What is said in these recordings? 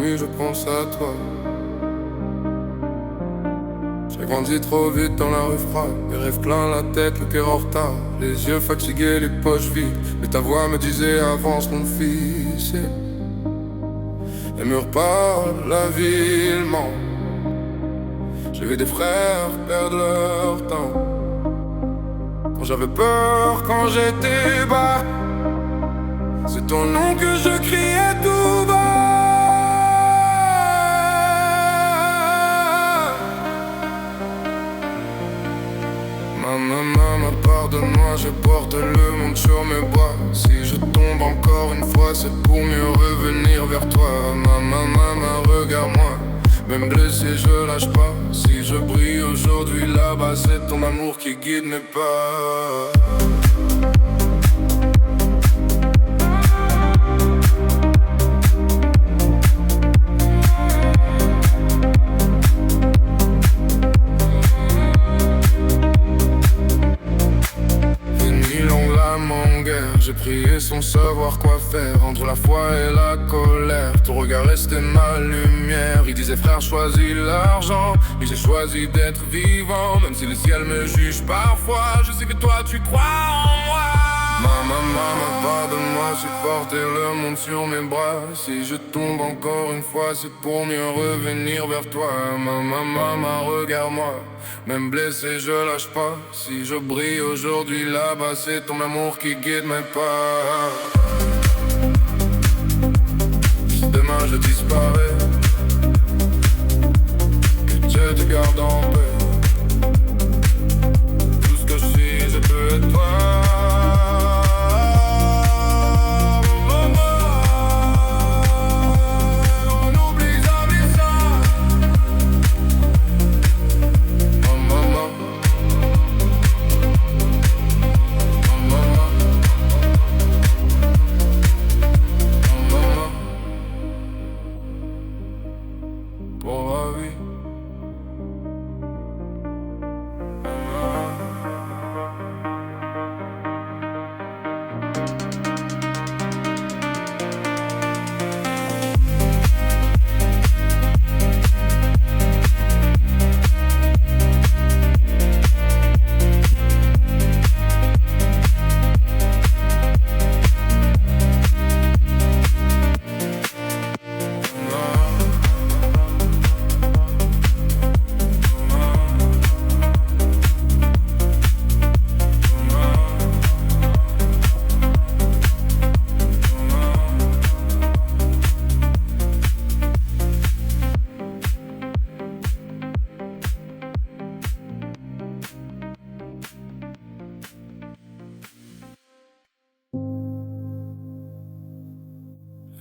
nuit je pense à toi. J'ai grandi trop vite dans la rue froide, les rêves plein la tête, le cœur en retard, les yeux fatigués, les poches vides. Mais ta voix me disait avance mon fils. Les murs parlent, la ville ment. J'ai vu des frères perdre leur temps. Quand j'avais peur, quand j'étais bas, c'est ton nom que je criais tout bas. Maman, pardonne-moi, je porte le monde sur mes bras. Si je tombe encore une fois, c'est pour mieux revenir vers toi. Maman, regarde-moi, même blessé, je lâche pas. Si je brille aujourd'hui là-bas, c'est ton amour qui guide mes pas. J'ai prié sans savoir quoi faire, entre la foi et la colère. Ton regard restait ma lumière. Il disait frère, choisis l'argent, et j'ai choisi d'être vivant. Même si le ciel me juge parfois, je sais que toi tu crois en moi. Maman, pardonne-moi, j'ai porté le monde sur mes bras. Si je tombe encore une fois, c'est pour mieux revenir vers toi. Maman, regarde-moi, même blessé, je lâche pas. Si je brille aujourd'hui là-bas, c'est ton amour qui guide mes pas. Si demain je disparais, que Dieu te garde en paix. Tout ce que je suis, je peux être toi.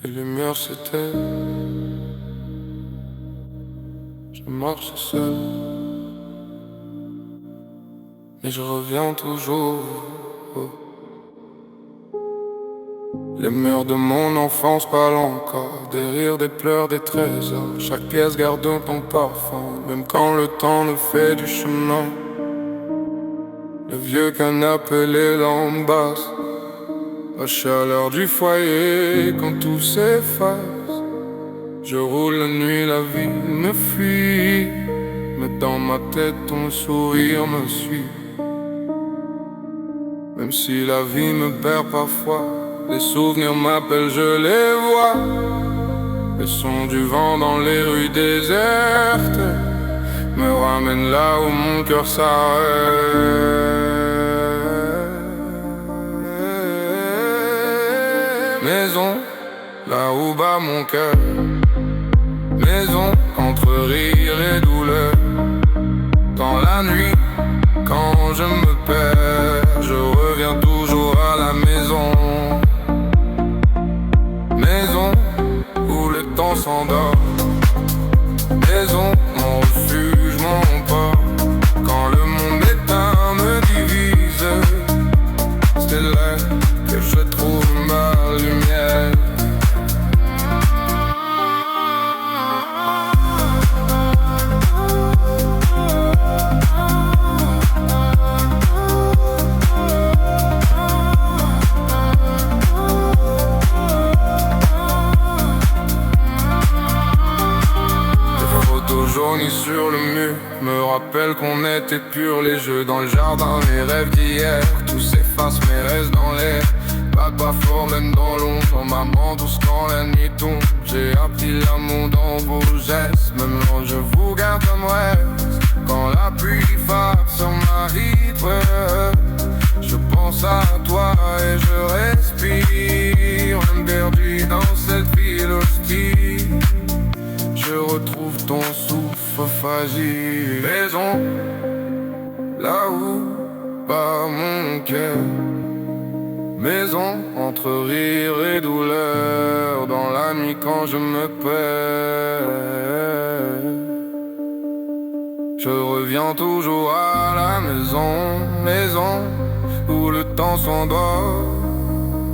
Les lumières s'éteignent, je marche seul, mais je reviens toujours. Les murs de mon enfance parlent encore, des rires, des pleurs, des trésors. Chaque pièce garde ton parfum, même quand le temps nous fait du chemin. Le vieux canapé, les lampes basses, la chaleur du foyer quand tout s'efface. Je roule la nuit, la vie me fuit, mais dans ma tête ton sourire me suit. Même si la vie me perd parfois, les souvenirs m'appellent, je les vois. Le son du vent dans les rues désertes me ramène là où mon cœur s'arrête. Maison, là où bat mon cœur. Maison, entre rire et douleur. Dans la nuit, quand je me perds, je reviens toujours à la maison. Maison, où le temps s'endort. Maison, mon refuge, mon port. Quand le monde éteint me divise, c'est là que je trouve ma lumière. vieux me rappelle qu'on était purs, les jeux dans le jardin, les rêves d'hier. Tout s'efface mais reste dans l'air. Pas fort même dans l'ombre, maman douce quand la nuit tombe. J'ai appris l'amour dans vos gestes, même loin je vous garde comme reste. Quand la pluie frappe sur ma vitre, je pense à toi et je respire. Même perdu dans cette ville hostile, je retrouve ton souffle fragile. Maison, là où bat mon cœur. Maison, entre rire et douleur, dans la nuit quand je me perds. Je reviens toujours à la maison, maison, où le temps s'endort.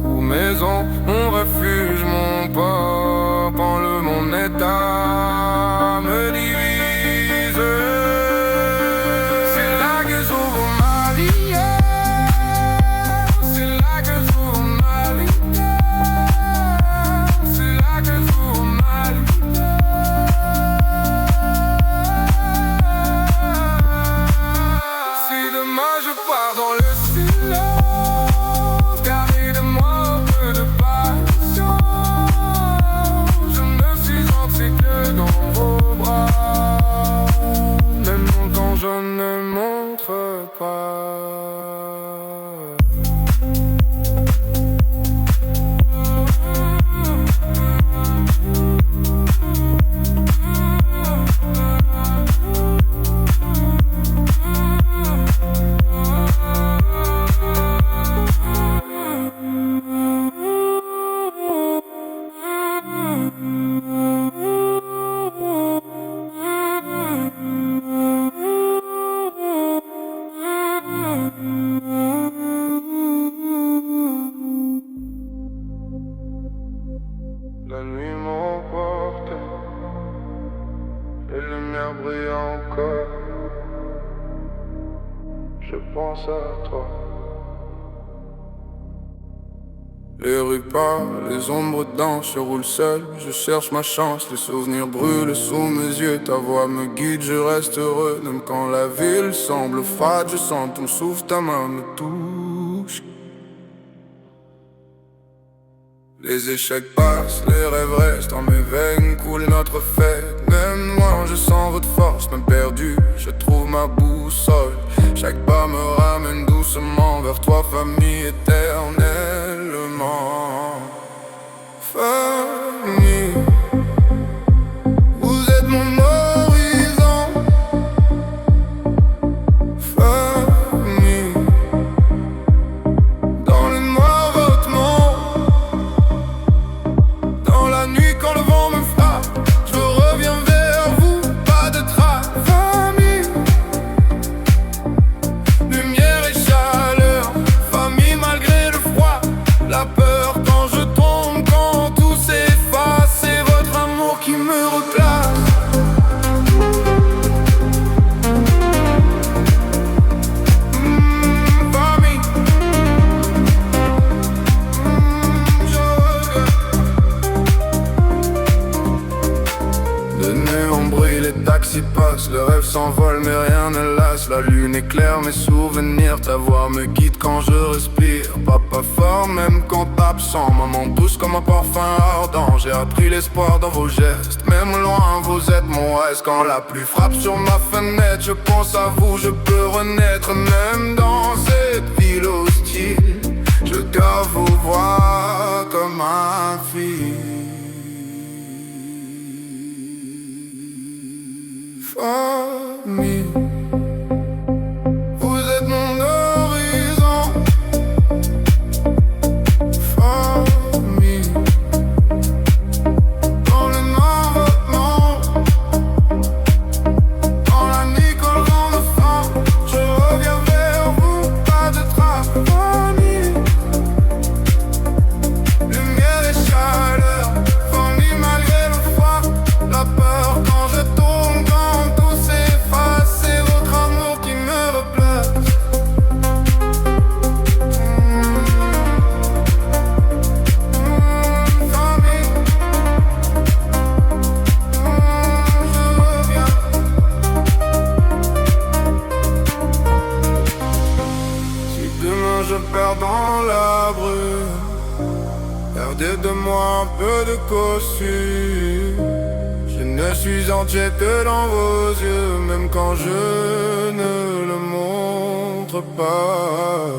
Où maison, mon refuge, mon port, quand le monde est à me divise. La nuit m'emporte, les lumières brillent encore. Je pense à toi. Les rues parlent, les ombres dansent, je roule seul, je cherche ma chance. Les souvenirs brûlent sous mes yeux, ta voix me guide, je reste heureux. Même quand la ville semble froide, je sens ton souffle, ta main me touche. Les échecs passent, les rêves restent, en mes veines coule notre fête. Même moi je sens votre force, même perdu, je trouve ma boussole. Chaque pas me ramène doucement vers toi, famille éternellement. Famille, vous êtes mon horizon. Famille, dans le noir votre nom. Dans la nuit quand le vent me frappe, je reviens vers vous, pas de trace. Famille, lumière et chaleur. Famille malgré le froid, la peur quand je tombe, quand tout s'efface. C'est votre amour qui me replace. Famille, je regrette. Le néon brille, les taxis passent, le rêve s'envole mais rien ne lasse. La lune éclaire mes souvenirs, ta voix me guide quand je respire. Papa fort même quand absent, maman douce comme un parfum ardent. J'ai appris l'espoir dans vos gestes, même loin vous êtes mon reste. Quand la pluie frappe sur ma fenêtre, je pense à vous, je peux renaître. Même dans cette ville hostile, je dois vous voir comme un fils. Famille, vous êtes mon horizon. Famille, dans le noir votre nom. Dans la nuit quand le vent me frappe, je reviens vers vous, pas de trace. Famille, lumière et chaleur. Famille malgré le froid, la peur quand je tombe, quand tout s'efface. C'est Gardez de moi un peu de cossu. Je ne suis entier que dans vos yeux, même quand je ne le montre pas.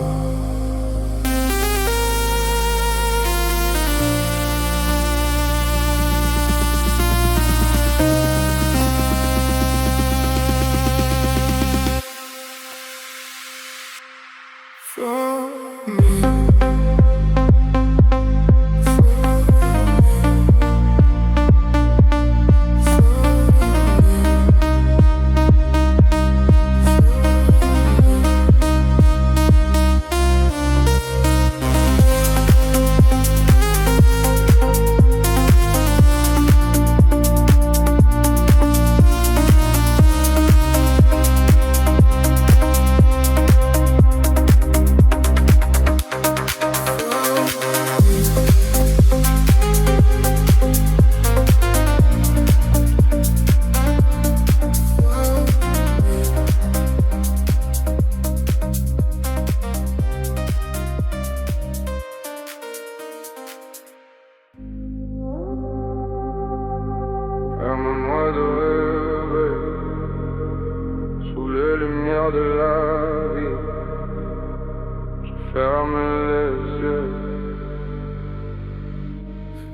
Permets-moi de rêver sous les lumières de la vie. Je ferme les yeux.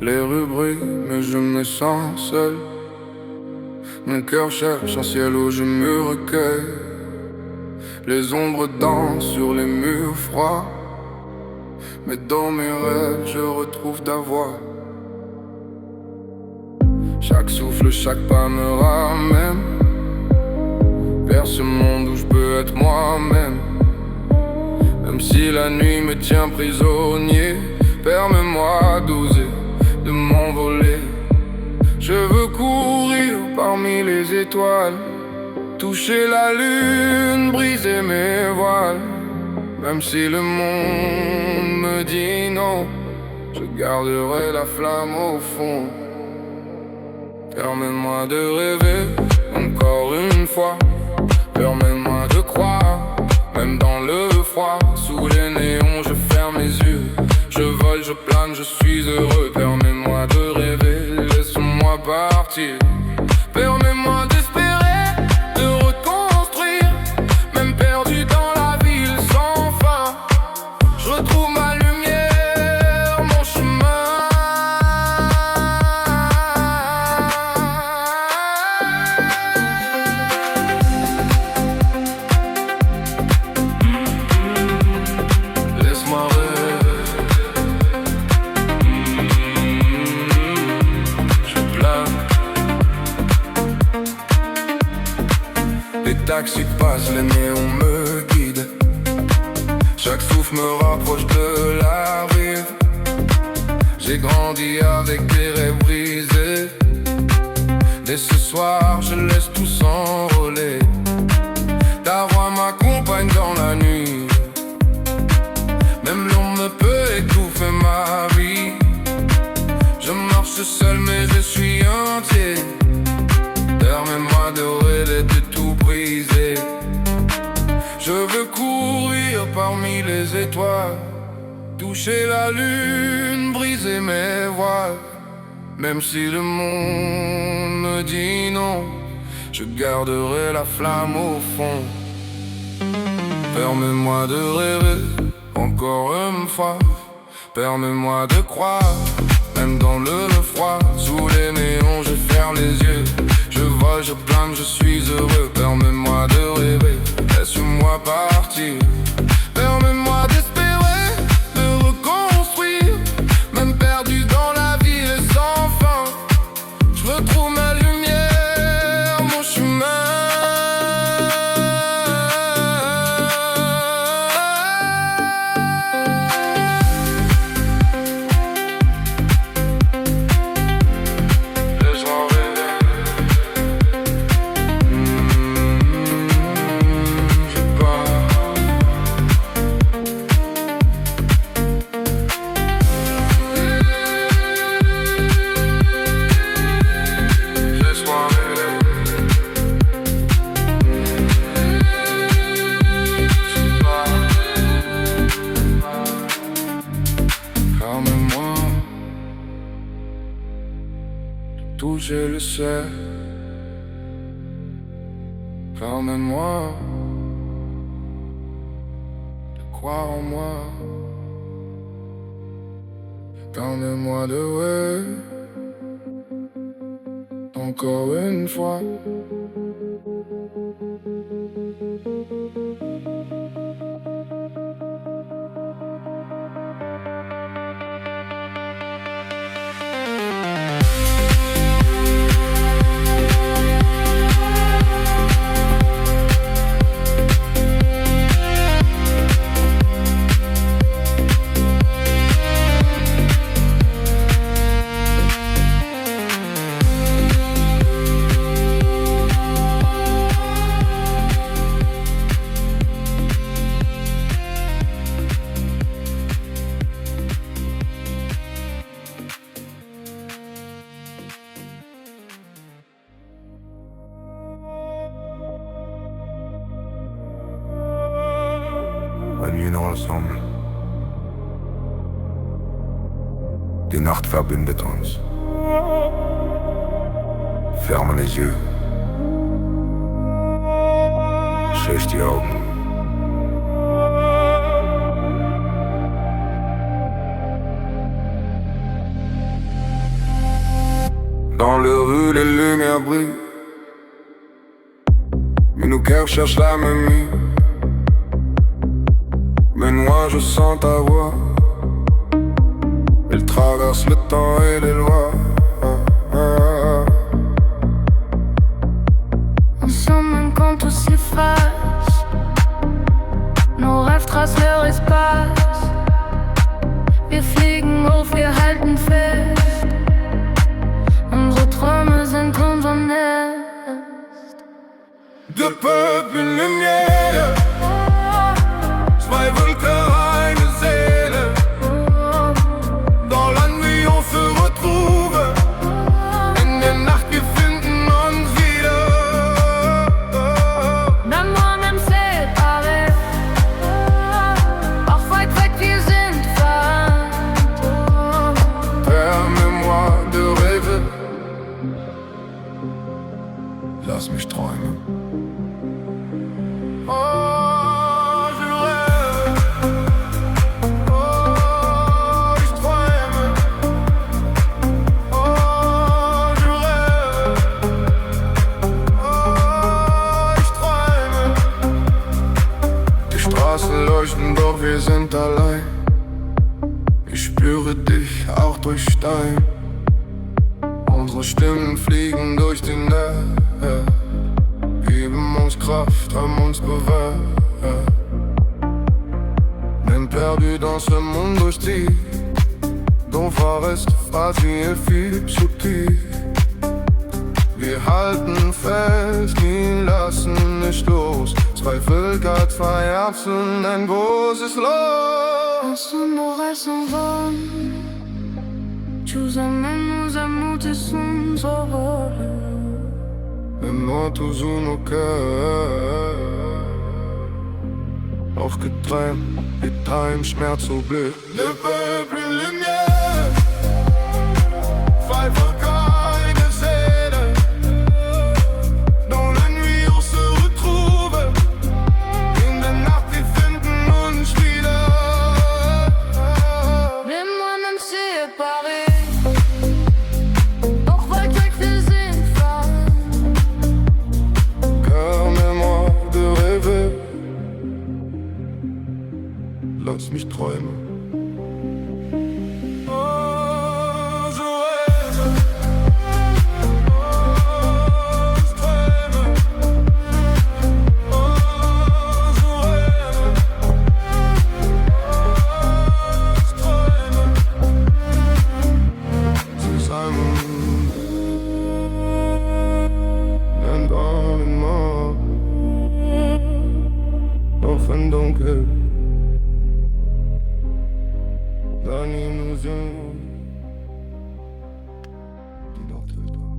Les rues brillent, mais je me sens seul. Mon cœur cherche un ciel où je me recueille. Les ombres dansent sur les murs froids, mais dans mes rêves je retrouve ta voix. Chaque souffle, chaque pas me ramène vers ce monde où je peux être moi-même. Même si la nuit me tient prisonnier, permets-moi d'oser, de m'envoler. Je veux courir parmi les étoiles, toucher la lune, briser mes voiles. Même si le monde me dit non, je garderai la flamme au fond. Permets-moi de rêver encore une fois. Permets-moi de croire, même dans le froid. Sous les néons je ferme les yeux. Je vole, je plane, je suis heureux. Permets-moi de rêver, laisse-moi partir. Permets-moi d'espérer, de reconstruire. Même perdu dans la ville sans fin, je retrouve ma lumière, mon chemin. Laisse-moi rêver. Je plane. Les taxis passent, les néons me guident. Chaque souffle me rapproche de la rive. J'ai grandi avec des rêves brisés. Dès ce soir, je laisse tout s'envoler. Ta voix m'accompagne dans la nuit. Même l'ombre ne peut étouffer ma vie. Je marche seul mais je suis entier. Permets-moi de rêver, de tout briser. Je veux courir parmi les étoiles, toucher la lune, briser mes voiles. Même si le monde me dit non, je garderai la flamme au fond. Permets-moi de rêver encore une fois. Permets-moi de croire, même dans le froid. Sous les néons je ferme les yeux. Je vole, je plane, je suis heureux. Permets-moi de rêver, laisse-moi partir. Permets-moi d'espérer, de reconstruire. Même perdu dans la ville sans fin, je retrouve ma lumière, mon chemin. Laisse-moi rêver. je le sais. Pardonne-moi de croire en moi. Permets-moi de ouais, encore une fois. La nuit nous rassemble. Die Nacht verbindet uns. Ferme les yeux. Schließ die Augen. Dans les rues, les lumières brillent, mais nos cœurs cherchent la même nuit. Mais moi je sens ta voix, elle traverse le temps et les lois. Ensemble même quand tout s'efface, nos rêves tracent leur espace. Wir fliegen hoch, wir halten fest, unsere Träume sind unser Nest. Deux peuples, une lumière, zwei Völker, eine Seele. Dans la nuit on se retrouve, in der Nacht wir finden uns wieder. D'amour même séparés, auch weit weg wir sind vereint. Permets-moi de rêver, lass mich träumen. Oh, je rêve, oh, ich träume. Oh, je rêve, oh, ich träume. Die Straßen leuchten, doch wir sind allein. Ich spüre dich auch durch Stein. Unsere Stimmen fliegen durch die Nacht, geben uns Kraft, haben uns bewahrt. Même perdu dans ce monde hostile, dont reste fragile, viel zu tief. Wir halten fest, nie lassen nicht los. Zwei Völker, zwei Herzen, ein großes Los. Ensemble nos rêves s'envolent, tu nous amènes, nos amours te sont envolés. Immer toujours nos cœurs, auch getrennt, die Time Schmerz so blöd. Le peuple, une lumière, zwei Völker, eine Seele. Dans la nuit on se retrouve, in der Nacht wir finden uns wieder. Les mois même séparés, auch weit weg wir sind vereint. Permets-moi de rêver, lass mich träumen. Oh, je rêve, oh, ich träume. Oh, je rêve, oh, ich träume. Zusammen, dann wollen wir auf ein Dunkel. Dans l'illusion qui dort le temps.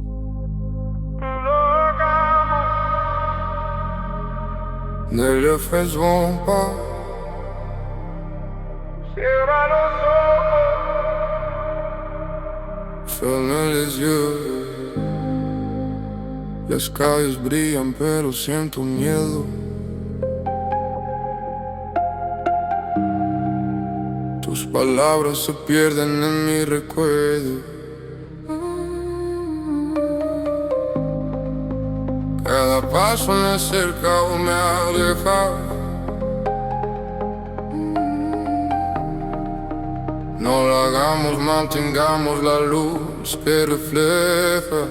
Ne le faisons pas. Ferme les yeux. Las calles brillan pero siento miedo. Tus palabras se pierden en mi recuerdo. Cada paso me acerca o me aleja. No lo hagamos, mantengamos la luz que refleja.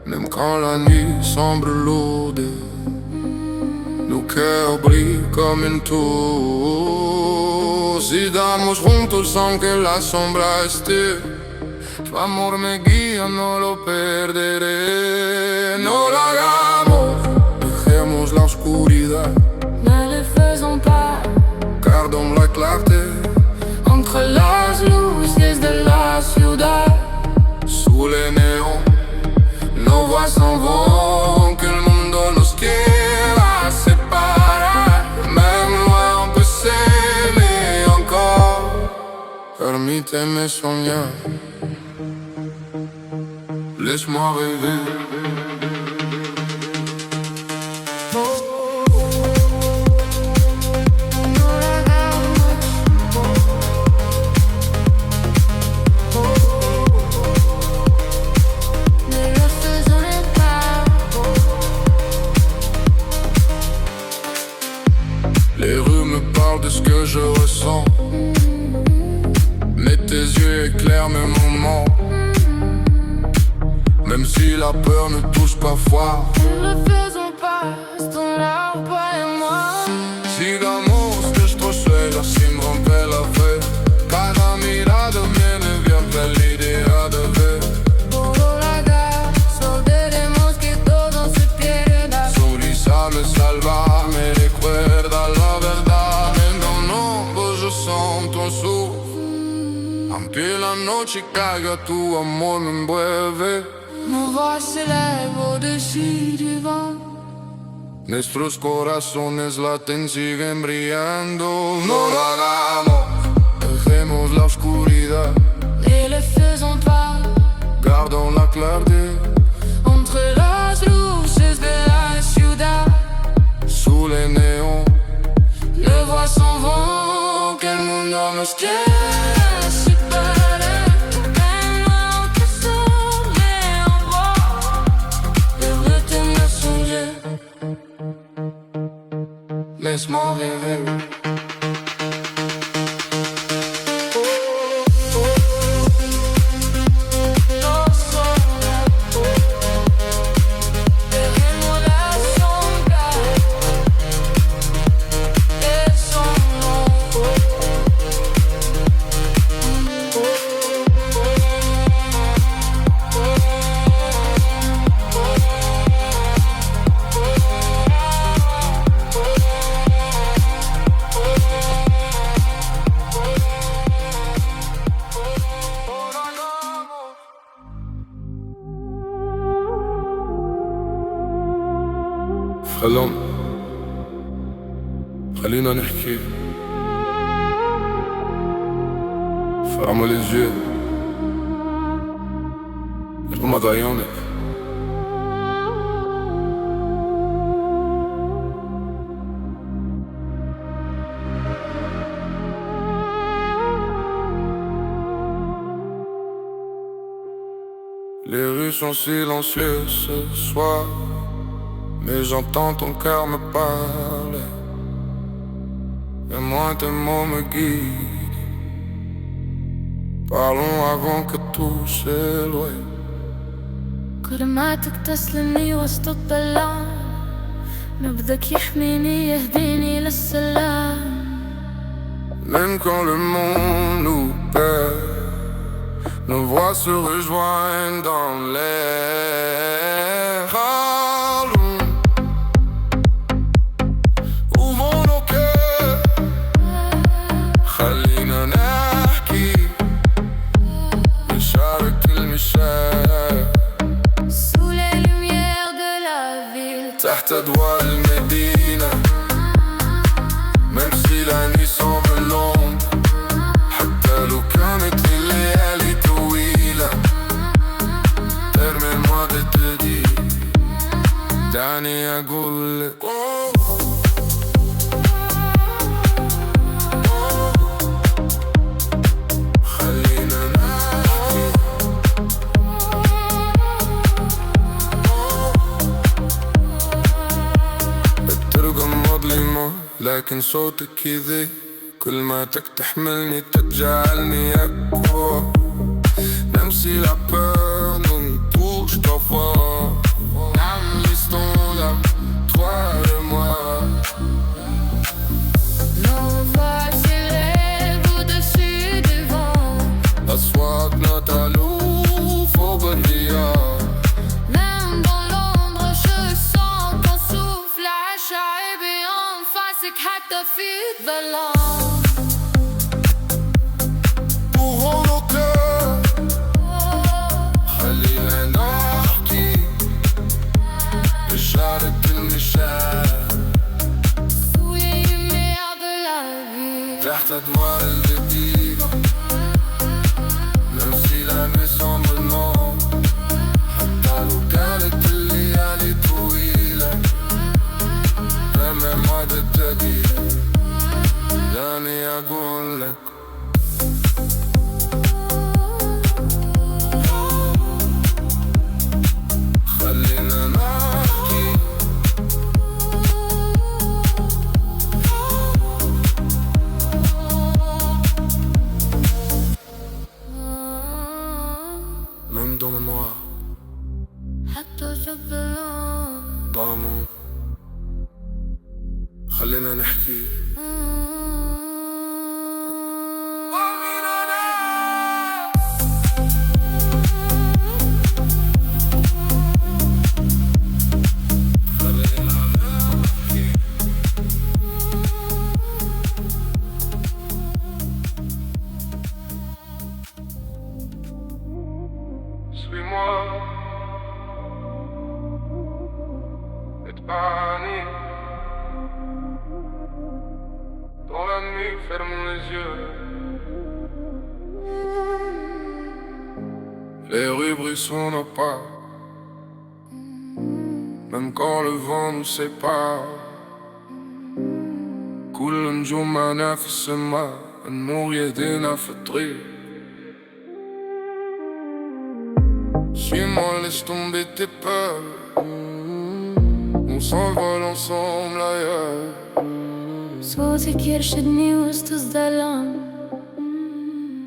Même quand la nuit semble lourde, nos cœurs brillent comme une tour. Si damos juntos aunque la sombra esté, tu amor me guía, no lo perderé. No lo hagamos, dejemos la oscuridad. Ne le faisons pas, Gardons la clarté entre las luces de la ciudad. sous les néons. Nos voix s'en vont, que le mundo nos quiera séparar. Même loin on peut s'aimer encore. Permíteme soñar, laisse-moi rêver. Les rues me parlent de ce que je ressens, mais tes yeux éclairent mes moments. Même si la peur me touche parfois, Ne le faisons pas, restons là, toi et moi. sigamos nuestros sueños sin romper la fe. Cada mirada viene abierta la idea de ver. Por la olvidaremos que todo se pierda. Solizable, salvarme, recuerda la verdad. En un hombro yo sens ton souffle. Aunque la noche caiga, tu amor me envuelve. Nos voix s'élèvent au-dessus du vent. Nuestros corazones laten, siguen brillando. No lo hagamos, dejemos la oscuridad. Ne le faisons pas, Gardons la clarté entre las luces de la ciudad. sous les néons. Les voix s'en vont, que le mundo nos quiera séparer. Même loin on peut s'aimer encore. Permíteme soñar, Laisse-moi rêver. dejemos la sombra, خلونا خلينا نحكي. Ferme les yeux, غمض عيونك. Les rues sont silencieuses ce soir, mais j'entends ton cœur me parler. Et moi tes mots me guident. Parlons avant que tout s'éloigne. كلماتك تسلمني وسط الظلام، نبضك يحميني يهديني للسلام. Même quand le monde nous perd, nos voix se rejoignent dans l'air. Allons, ouvrons nos cœurs. خلينا نحكي نشارك المشاعر Sous les lumières de la ville, تحت أضواء المدينة. Même si la nuit semble longue, حتى لو كانت الليالي طويلة. Permets-moi de te dire عظلمة لكن صوتك كذي كلماتك تحملني تجعلني أقوى. Même si la peur nous touche parfois, restons là, toi et moi. Nos voix s'élèvent au-dessus du vent. أصوات نتعلو فوق الرياح. Même dans l'ombre je sens ton souffle عشايب أنفاسك حتى في الظلام. Ouvrons nos cœurs, خلينا نحكي بشارة المشاعر Sous les lumières de la vie. تحت أدوار الجديد. Même si la nuit semble noire, حتى لو كانت الليالي طويلة، permets-moi de te dire دعني أقول لك خلينا نحكي. Même dans ma mémoire, حتى جنب الأرض. ضامن خلينا نحكي. Suis-moi, اتبعني. Dans la nuit, ferme les yeux. Les rues brillent sous nos pas, même quand le vent nous sépare. كل نجومنا في السماء، النور يهدينا في الطريق. Suis-moi, laisse tomber tes peurs. On s'envole ensemble ailleurs. صوتك يرشدني وسط الظلام.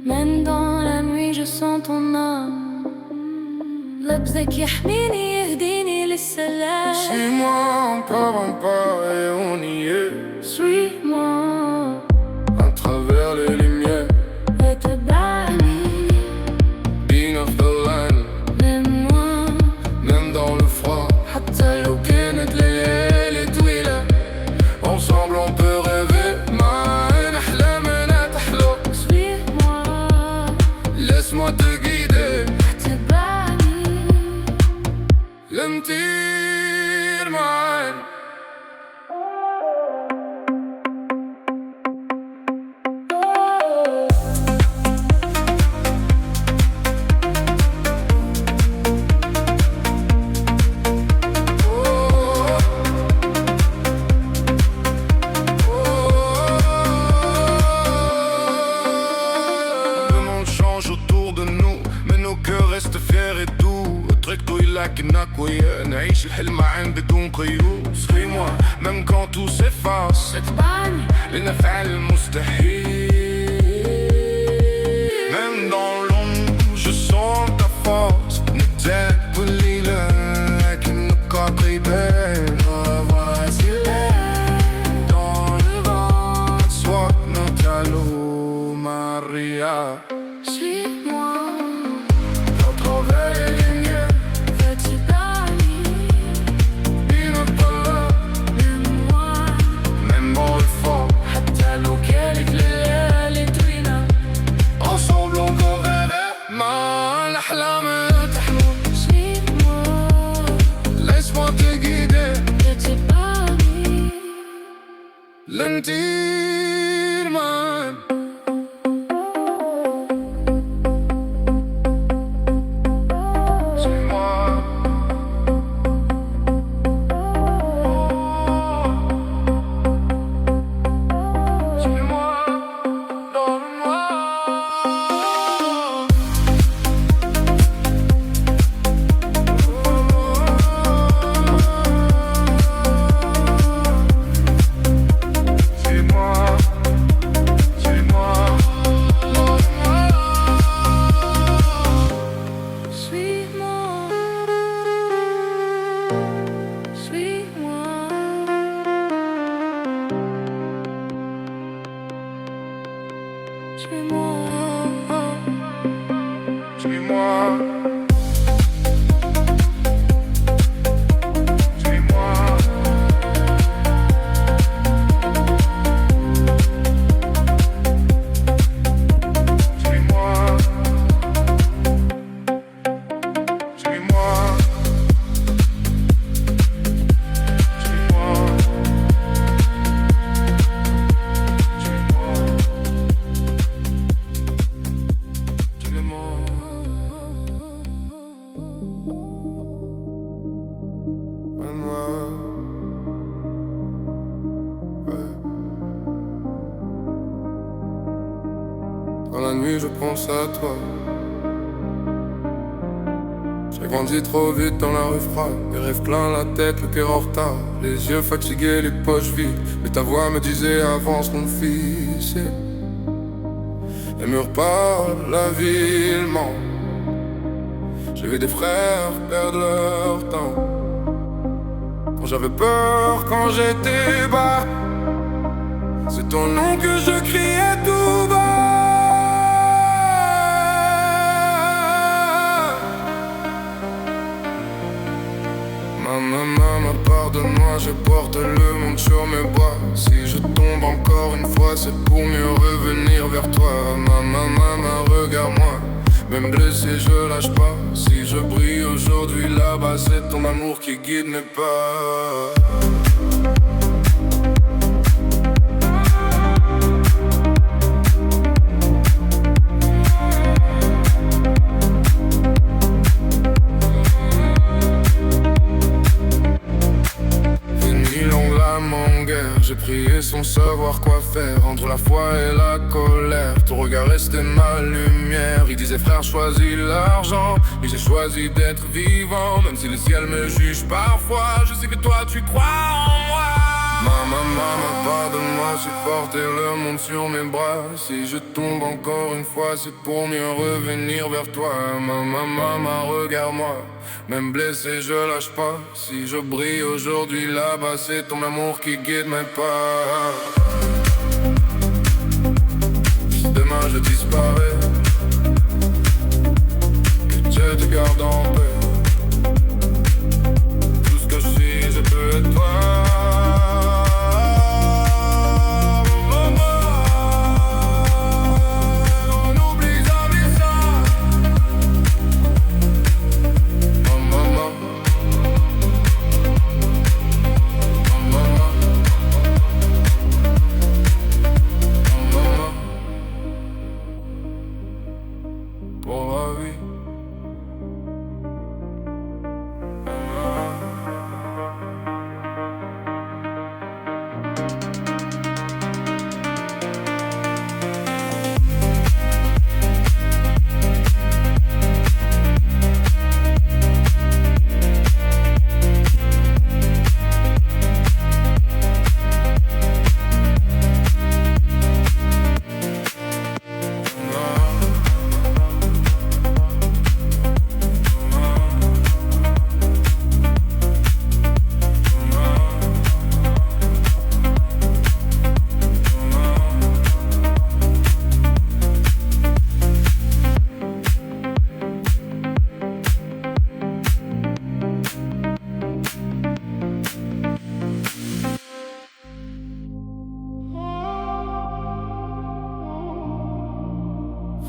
Même dans la nuit je sens ton âme. لبسك يحميني يهديني للسلام. Suis-moi encore un pas et on y est. Suis-moi À travers les lumières, اتبعني. being of the line. Même moi Même dans le froid, حتى لو كانت ليالي طويلة، ensemble on peut rêver. معانا أحلامنا تحلو. Suis-moi Laisse-moi te guider. اتبعني. نطير معانا. Le monde change autour de nous, mais nos cœurs restent fiers et doux. تركتو لكنك وياه نعيش الحلم عين بدون قيود. Suis-moi, même quand tout s'efface. اتبعني. لنفعل المستحيل. Même dans l'ombre, je sens ta force. نتاك بالليلة لكنك قريبين. Voici dans le vent. Soit Notalo Maria. Suis-moi À travers les lumières, اتبعني. il n'est pas là. Même moi Même dans le fort, حتى لو كانت ليالي طويلة. ensemble on peut rêver. مع الأحلام تحلو. Suis-moi Laisse-moi te guider. اتبعني. نطير معانا. Suis-moi. Suis-moi dans le noir. suis-moi. Suis-moi. Dans la nuit je pense à toi. J'ai grandi trop vite dans la rue froide, les rêves plein la tête, le cœur en retard, les yeux fatigués, les poches vides. Mais ta voix me disait avance mon fils. Les murs parlent, la ville ment. J'ai vu des frères perdre leur temps. Quand j'avais peur, quand j'étais bas, c'est ton nom que je criais tout bas. Maman, pardonne-moi, je porte le monde sur mes bras. Si je tombe encore une fois, c'est pour mieux revenir vers toi. Maman, regarde-moi, même blessé, je lâche pas. Si je brille aujourd'hui là-bas, c'est ton amour qui guide mes pas. J'ai prié sans savoir quoi faire, entre la foi et la colère. Ton regard restait ma lumière. Il disait frère, choisis l'argent, et j'ai choisi d'être vivant. Même si le ciel me juge parfois, je sais que toi tu crois en moi. Maman, pardonne-moi, j'ai porté le monde sur mes bras. Si je tombe encore une fois, c'est pour mieux revenir vers toi. Maman, regarde-moi, même blessé, je lâche pas. Si je brille aujourd'hui là-bas, c'est ton amour qui guide mes pas. Si demain je disparais, que Dieu te garde en paix. Tout ce que je suis, je peux être toi.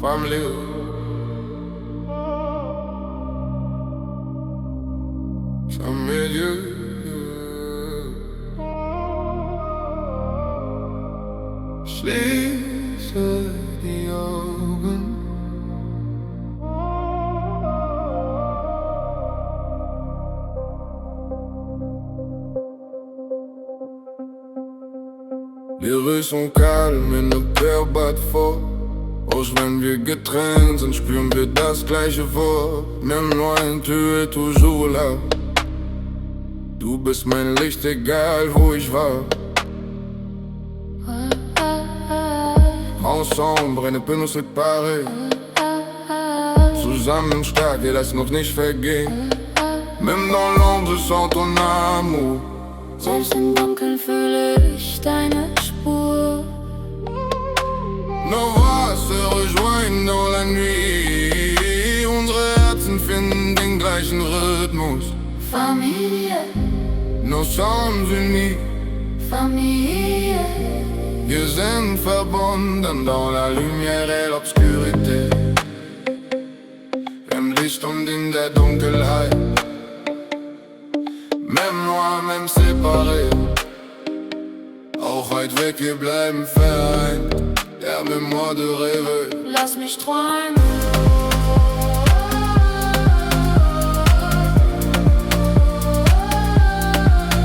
Family, jamais Dieu. Schließe die Augen. Die rues sont calmes et nos cœurs battent fort. Auch wenn wir getrennt sind, spüren wir das gleiche Wort. Même loin, tu es toujours là. Du bist mein Licht, egal wo ich war. Ensemble, rien ne peut nous séparer. Zusammen stark, wir lassen uns nicht vergehen. Même dans l'ombre, je sens ton amour. Selbst im Dunkeln fühle ich deine Spur. No was gleichen Rhythmus. Familie, Nous sommes unis, Familie, wir sind verbunden dans la lumière et l'obscurité. Im Licht und in der Dunkelheit, même loin, même séparé. Auch weit weg, wir bleiben vereint. Permets-moi de rêver. lass mich träumen.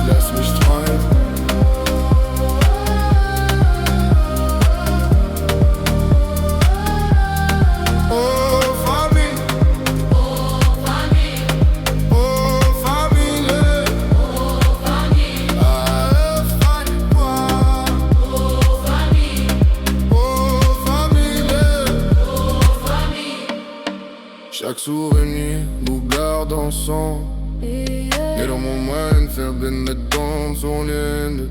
Lass mich träumen. Oh Famille, Oh Familie, oh Famille, oh Familie, arrête-toi. oh Familie, Oh Famille, oh Familie. chaque souvenir nous garde ensemble. Jeder Moment verbindet uns ohne Ende.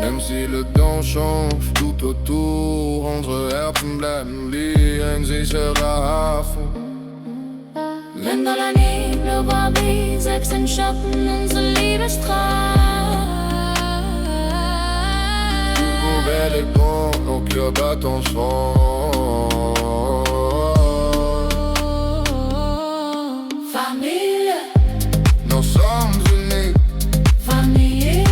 Même si le temps change tout autour, unsere Herzen bleiben wie ein sicherer Hafen. Wenn dans la Nebel brille, selbst in Schatten unsere Liebestrahl. Nouvel est grand, nos cœurs battent ensemble. Familie, Nous sommes unis, Familie,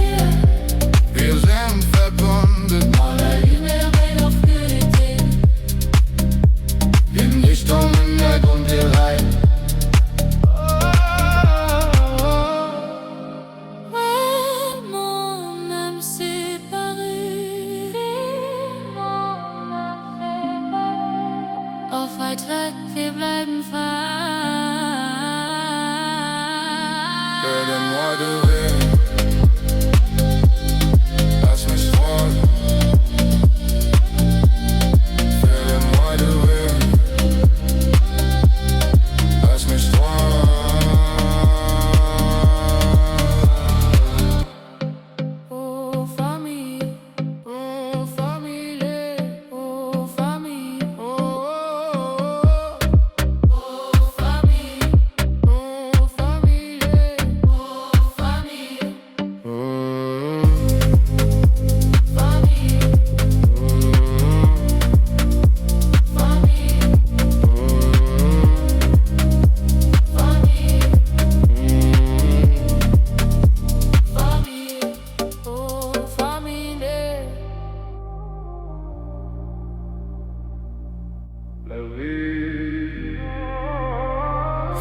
wir sind verbunden. dans la lumière et l'obscurité. Im Licht und in der Dunkelheit. Vraiment, même séparés. Auf weit weg, wir bleiben vereint. Aide-moi de rêver. Lass mich träumen. Aide-moi de rêver. Lass mich träumen. Oh Familie, oh Familie, oh Familie, Oh, oh Familie, oh Familie, oh Familie, oh, oh. Familie, Familie, Familie, oh Familie.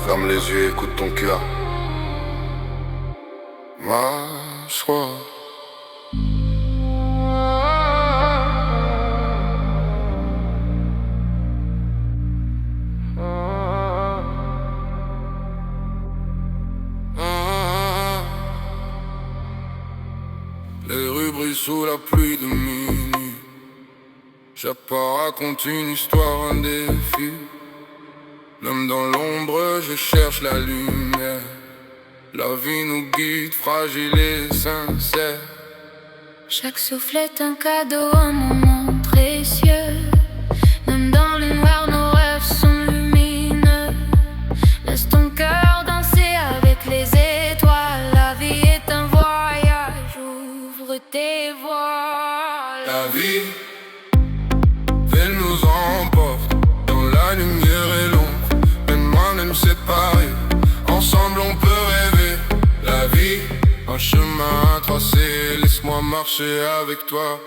Ferme les yeux, écoute ton cœur. M'assois. Les rues brillent sous la pluie de minuit. Chaque pas raconte une histoire, un défi. L'homme dans l'ombre, je cherche la lumière. La vie nous guide, fragile et sincère. Chaque souffle est un cadeau, un moment précieux. Même dans le noir, nos rêves sont lumineux. Laisse ton cœur danser avec les étoiles. La vie est un voyage, ouvre tes voiles. La vie, elle nous emporte dans la lumière et l'ombre. Même moi, même séparés, ensemble on peut rêver. La vie, un chemin à tracer. Laisse-moi marcher avec toi.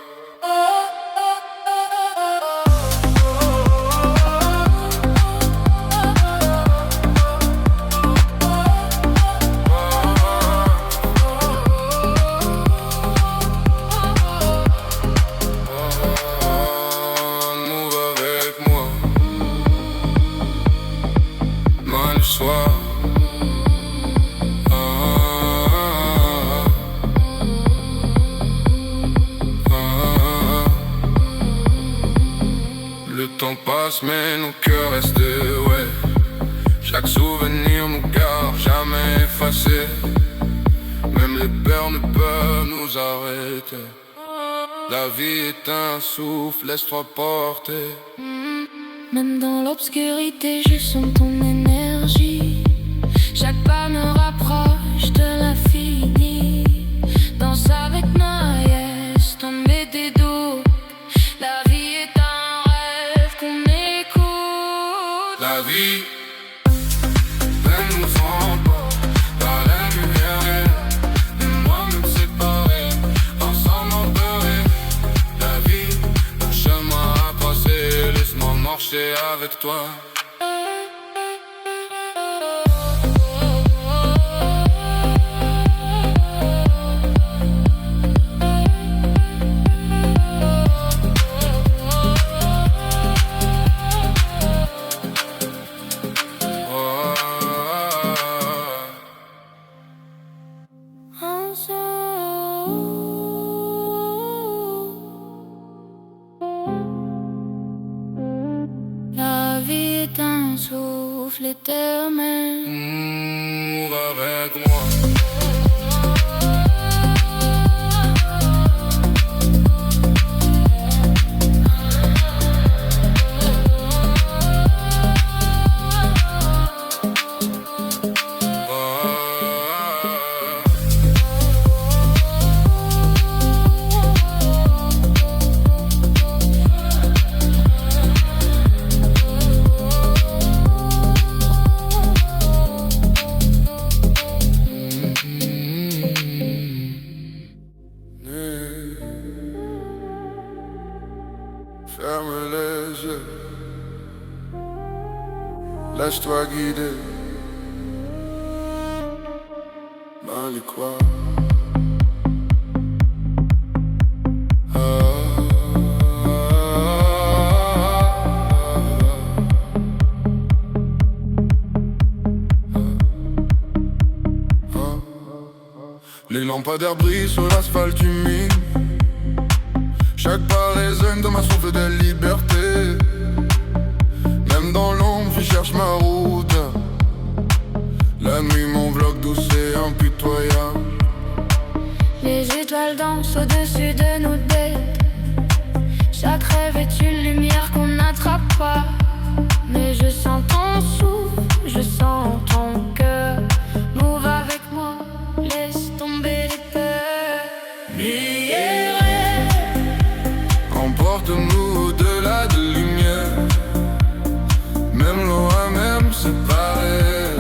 Move avec moi. Moi le soir. Le temps passe mais nos cœurs restent, ouais. Chaque souvenir nous garde, jamais effacé. Même les peurs ne peuvent nous arrêter. La vie est un souffle, laisse-toi porter. Même dans l'obscurité, je sens ton énergie. Chaque pas me rapproche de l'infini. Danse avec moi, yes, tomber des doutes. La vie est un rêve qu'on écoute. La vie, elle nous emporte par la lumière. Et moi-même séparé, ensemble on pleurait. La vie, un chemin à passer. Laisse-moi marcher avec toi. La vie est un souffle éternel. Move avec moi. Ferme les yeux, laisse-toi guider. Mal y croire. Les lampadaires brillent sur l'asphalte humide. Chaque pas résonne dans ma soif de liberté. Même dans l'ombre, je cherche ma route. La nuit m'enveloppe douce et impitoyable. Les étoiles dansent au-dessus de nos têtes. Chaque rêve est une lumière qu'on n'attrape pas. Mais je sens ton souffle, je sens ton cœur. Move avec moi, laisse tomber les peurs. Emporte-nous au-delà de lumière. Même loin, même séparés.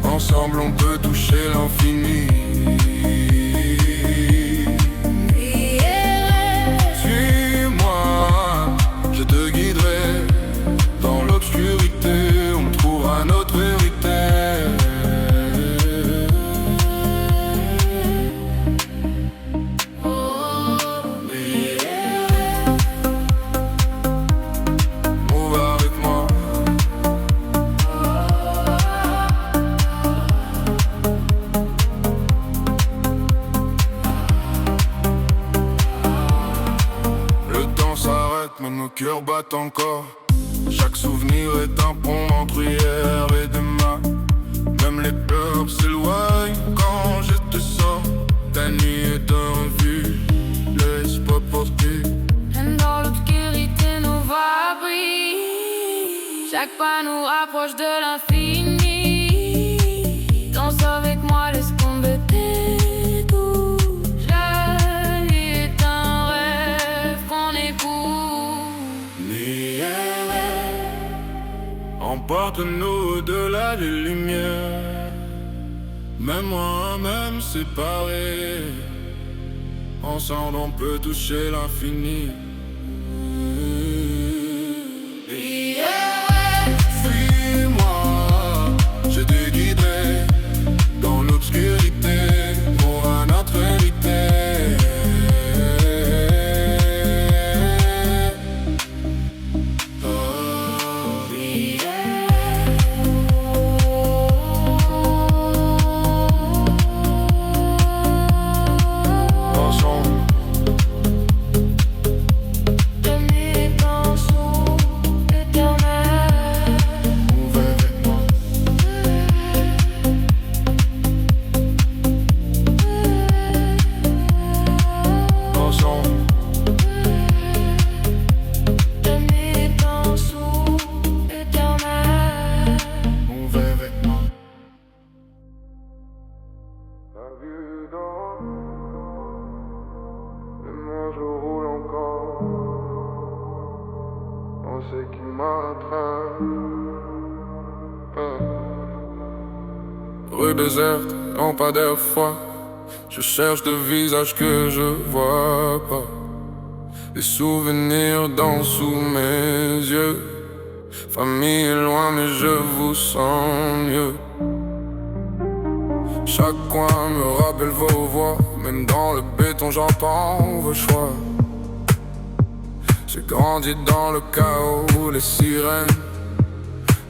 Ensemble on peut toucher l'infini. Suis-moi, je te guiderai. Dans l'obscurité, on trouvera notre vérité. Mais nos cœurs battent encore. Chaque souvenir est un pont entre hier et demain. Même les pleurs s'éloignent quand je te sens. Ta nuit est en revue, laisse-moi porter. Même dans l'obscurité, nos voix brillent. Chaque pas nous rapproche de l'infini. Danse avec moi, laisse tomber tes doutes. La nuit est un rêve qu'on écoute. Emporte-nous au-delà des lumières. Même moi, même séparés. Ensemble on peut toucher l'infini. Suis-moi, je te guiderai. Dans l'obscurité, pour notre vérité. Rue déserte, lampadaire froid. Je cherche de visages que je vois pas. Des souvenirs dansent sous mes yeux. Famille est loin mais je vous sens mieux. Chaque coin me rappelle vos voix. Même dans le béton j'entends vos choix. J'ai grandi dans le chaos, les sirènes.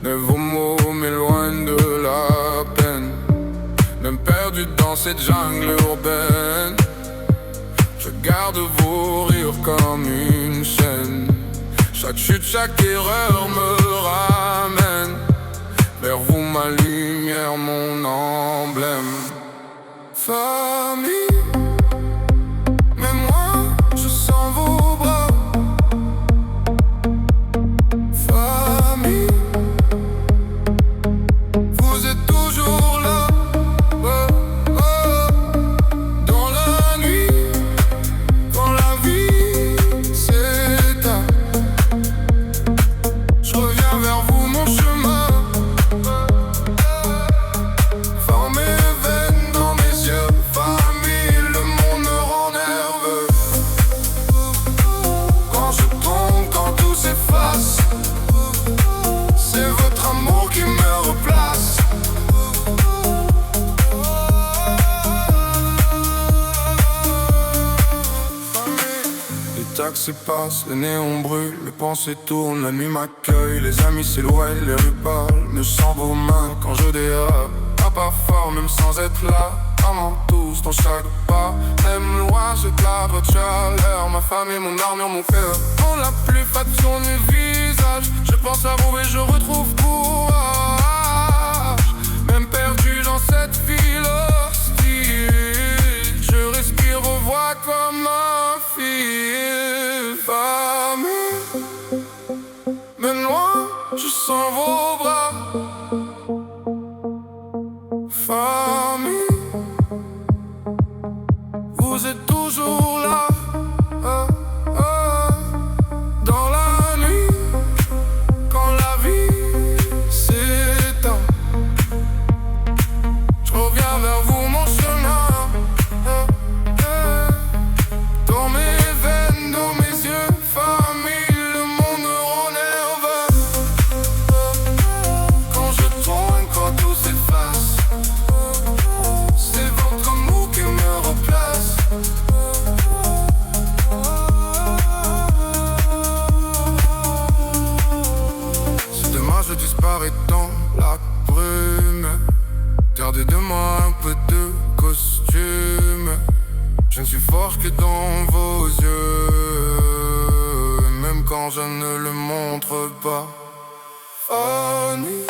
Mais vos mots m'éloignent de la peine. Même perdu dans cette jungle urbaine, je garde vos rires comme une chaîne. Chaque chute, chaque erreur me ramène vers vous, ma lumière, mon emblème. Famille, mais moi, je sens vos bras. Famille, vous êtes toujours là. Dans la nuit, quand la vie s'éteint, je reviens vers vous, mon chemin. Dans mes veines, dans mes yeux, famille, le monde me rend nerveux. Quand je tombe, quand tout s'efface, c'est votre amour qui me replace. Les taxis passent, les néons brûlent, les pensées tournent, la nuit m'accueille, les amis s'éloignent, les rues parlent, me sens vos mains quand je dérape. Pas fort même sans être là, amant tous dans chaque pas. Même loin jette la votre chaleur, ma famille, mon armure, mon cœur. On la plus fat sur le visage, je pense à vous et je retrouve courage. Même perdu dans cette ville hostile, je respire vos voix comme un fil. Famille, mais loin, je sens vos bras. Famille, vous êtes toujours là. Dans la nuit, quand la vie s'éteint, je reviens vers vous, mon chemin. Dans mes veines, dans mes yeux, famille, le monde me rend nerveux. Quand je tombe, quand tout s'efface, c'est votre amour qui me replace. Si demain je disparais dans la brume, gardez de moi un peu de costume. Je ne suis fort que dans vos yeux, même quand je ne le montre pas. Fanny,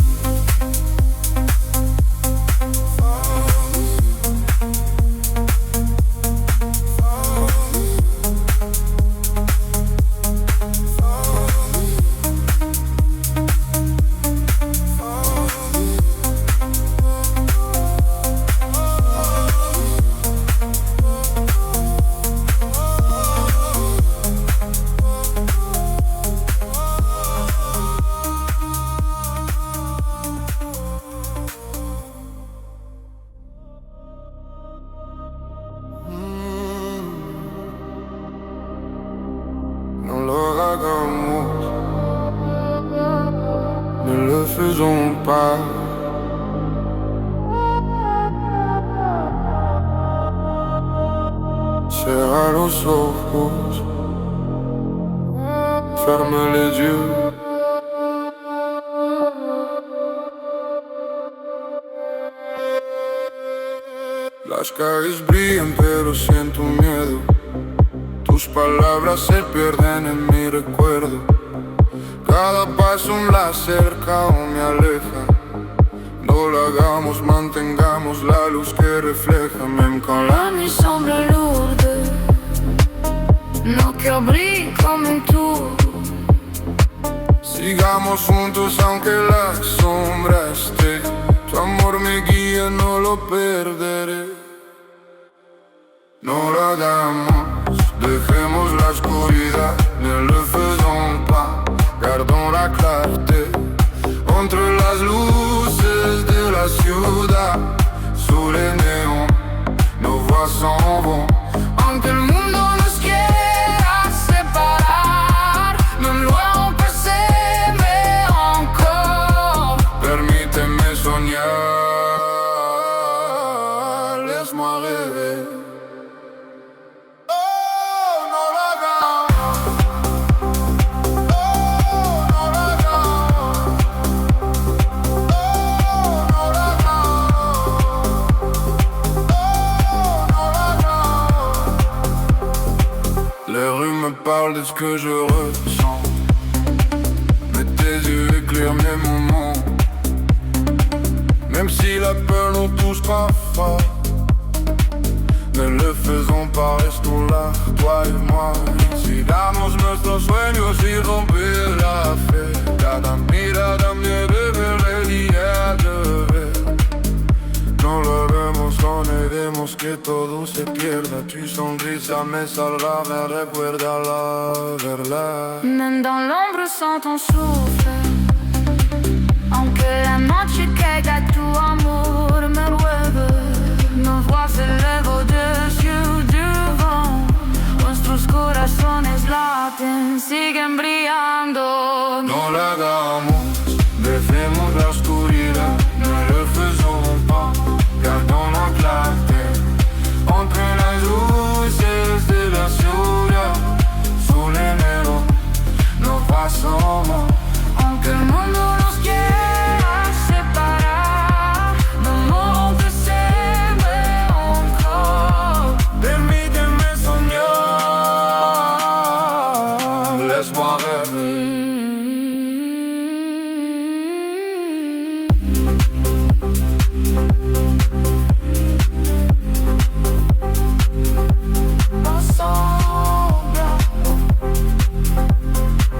dans l'ouragan monte, ne le faisons pas. Serra los ojos, ferme les yeux. Las calles brillan pero siento miedo. Tus palabras se pierden en mi recuerdo. Cada paso me acerca o me aleja. No lo hagamos, mantengamos la luz que refleja. Même quand La nuit semble lourde, nos cœurs brillent comme un tour. sigamos juntos aunque la sombra esté. Tu amor me guía, no lo perderé. No lo hagamos, dejemos la oscuridad, ne le faisons pas, gardons la clarté. la ciudad. Sous les néons, nos voix s'en vont. Aunque el mundo nos quiera separar, de loin on peut s'aimer encore. Permíteme soñar, laisse-moi rêver. Les rues me parlent de ce que je ressens, mais tes yeux éclairent mes moments. Même si la peur nous touche parfois, ne le faisons pas, restons là, toi et moi. Si damos nuestros sueños y romper la fe, cada mirada me revela el día de ver. No lo vemos, no neguemos que todo se pierda. Tu sonrisa me salva, me recuerda la verdad. Même dans l'ombre sans ton souffle, aunque la noche caiga, tu amor me ruega. Nos voix se elevó desde vent. Nuestros corazones laten, siguen brillando. No la hagamos, dejemos la oscuridad. No le faisons pas, gardons la clarté. Entre las luces de la ciudad, sous les néons, nos voix s'en vont. Aunque el mundo nos quiera separar, de loin on peut s'aimer encore. Permíteme soñar, laisse-moi rêver.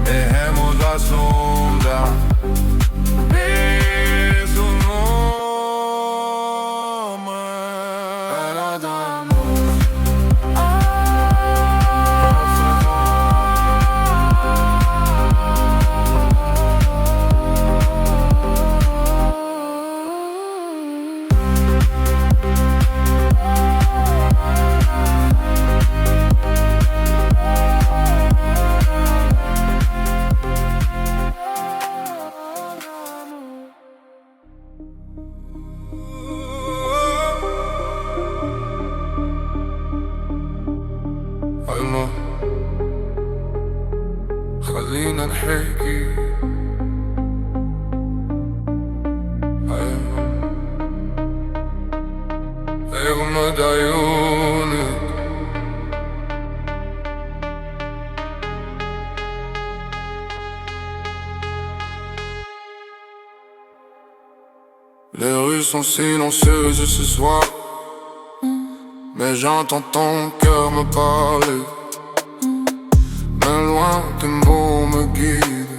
Dejemos la sombra de su nombre. La damos. الله خلينا نحكي. اغمض عيونك. Les rues sont silencieuses ce soir, mais j'entends ton cœur me parler. Mais loin tes mots me guident.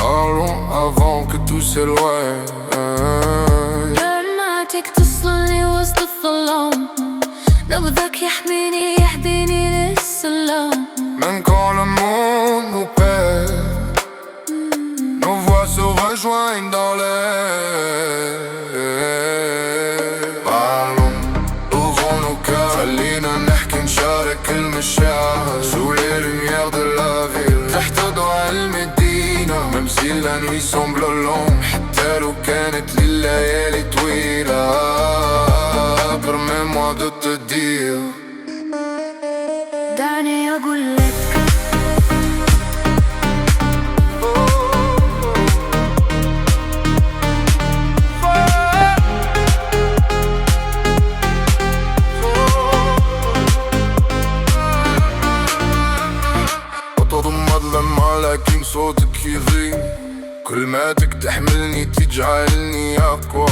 Parlons avant que tout s'éloigne. كلماتك توصلني وسط الظلام، نبضك يحميني للسلام. Même quand le monde nous perd, nos voix se rejoignent dans l'air. Parlons, ouvrons nos cœurs. خلينا نحكي نشارك المشاعر. Sous les lumières de la ville, تحت ضوء المدينة. Même si la nuit semble longue, حتى لو كانت لليالي طويلة. Permets-moi de te dire. دعني أقول لك لكن صوتك يغيب. كلماتك تحملني تجعلني أقوى.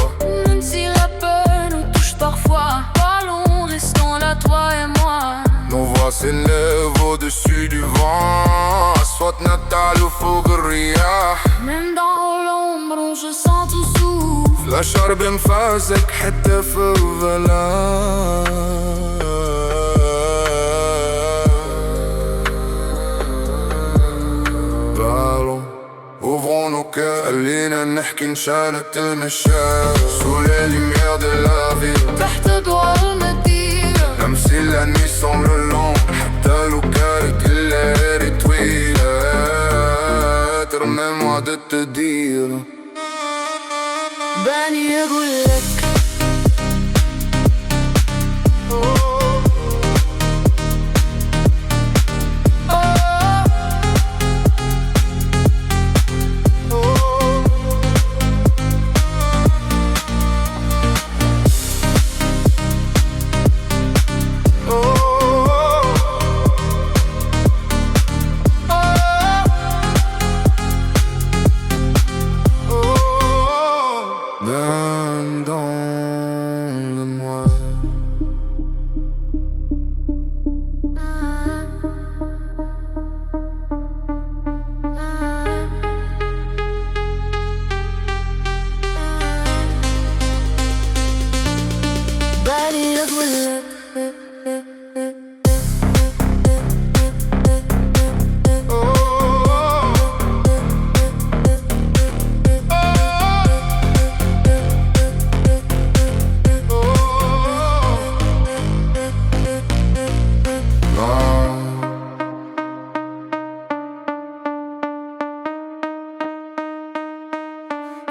Même si la peur nous touche parfois, parlons, restons là toi et moi. Nos voix s'élèvent au-dessus du vent. أصواتنا تعلو فوق الرياح. Même dans l'ombre je sens ton souffle. لا شرب انفاسك حتى في الظلام. Ouvrons nos cœurs, خلينا نحكي نحكي انشالت المشاعر sous les lumières de la ville تحت ضوء المدينة نمشي لاني سون لون حتى لو كانت الليالي طويلة Permets-moi de te dire باني أقولك Donne-moi باني أقولك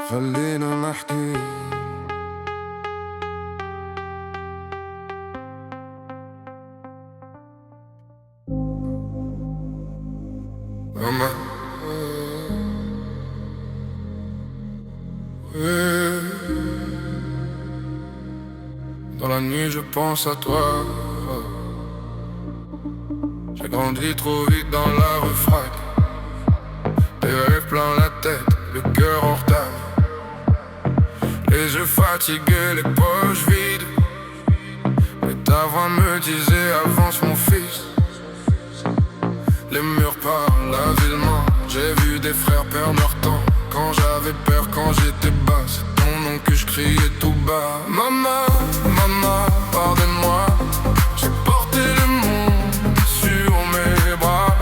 خلينا نحكي Maman Dans la nuit je pense à toi J'ai grandi trop vite dans la rue frac Des rêves plein la tête, le cœur en retard Les yeux fatigués, les poches vides Mais ta voix me disait avance mon fils Les murs parlent, la ville ment J'ai vu des frères perdre leur temps Quand j'avais peur, quand j'étais bas C'est ton nom que je criais tout bas Maman, maman, pardonne-moi J'ai porté le monde sur mes bras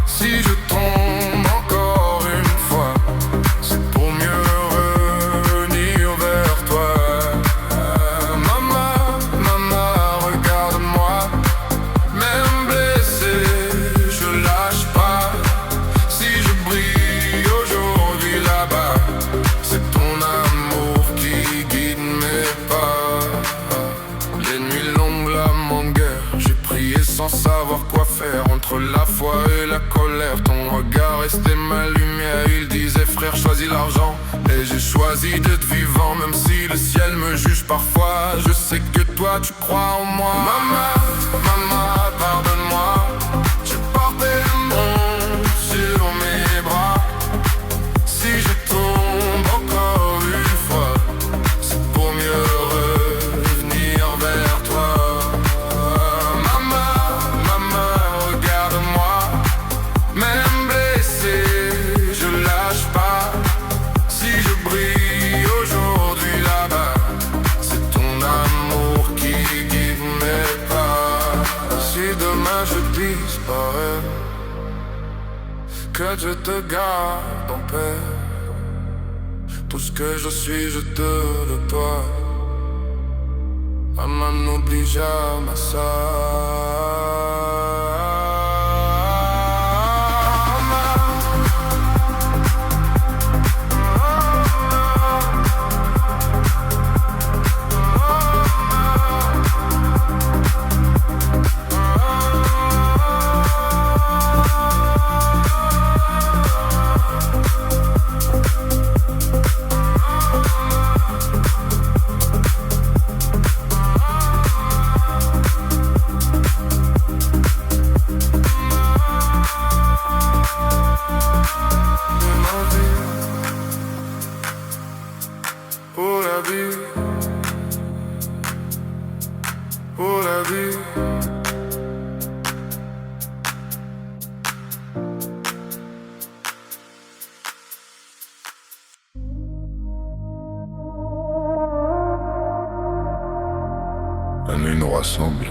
Si je tombe encore une fois C'est pour mieux revenir vers toi Maman, maman, regarde-moi Même blessé, je lâche pas Si je brille aujourd'hui là-bas C'est ton amour qui guide mes pas Les nuits longues, l'âme en guerre J'ai prié sans savoir quoi faire Entre la foi et la colère Ton regard restait ma lumière Il disait frère choisis l'argent Et j'ai choisi d'être vivant Même si le ciel me juge parfois Je sais que toi tu crois en moi Maman, maman, pardonne-moi J'ai porté le monde sur mes bras Si je tombe encore une fois C'est pour mieux revenir vers toi Maman, maman, regarde-moi Même blessé, je lâche pas Si je brille aujourd'hui là-bas C'est ton amour qui guide mes pas Si demain je disparais Que Dieu te garde en paix Tout ce que je suis, je te le dois Maman, n'oublie jamais ça Pour la vie Pour la vie La nuit nous rassemble.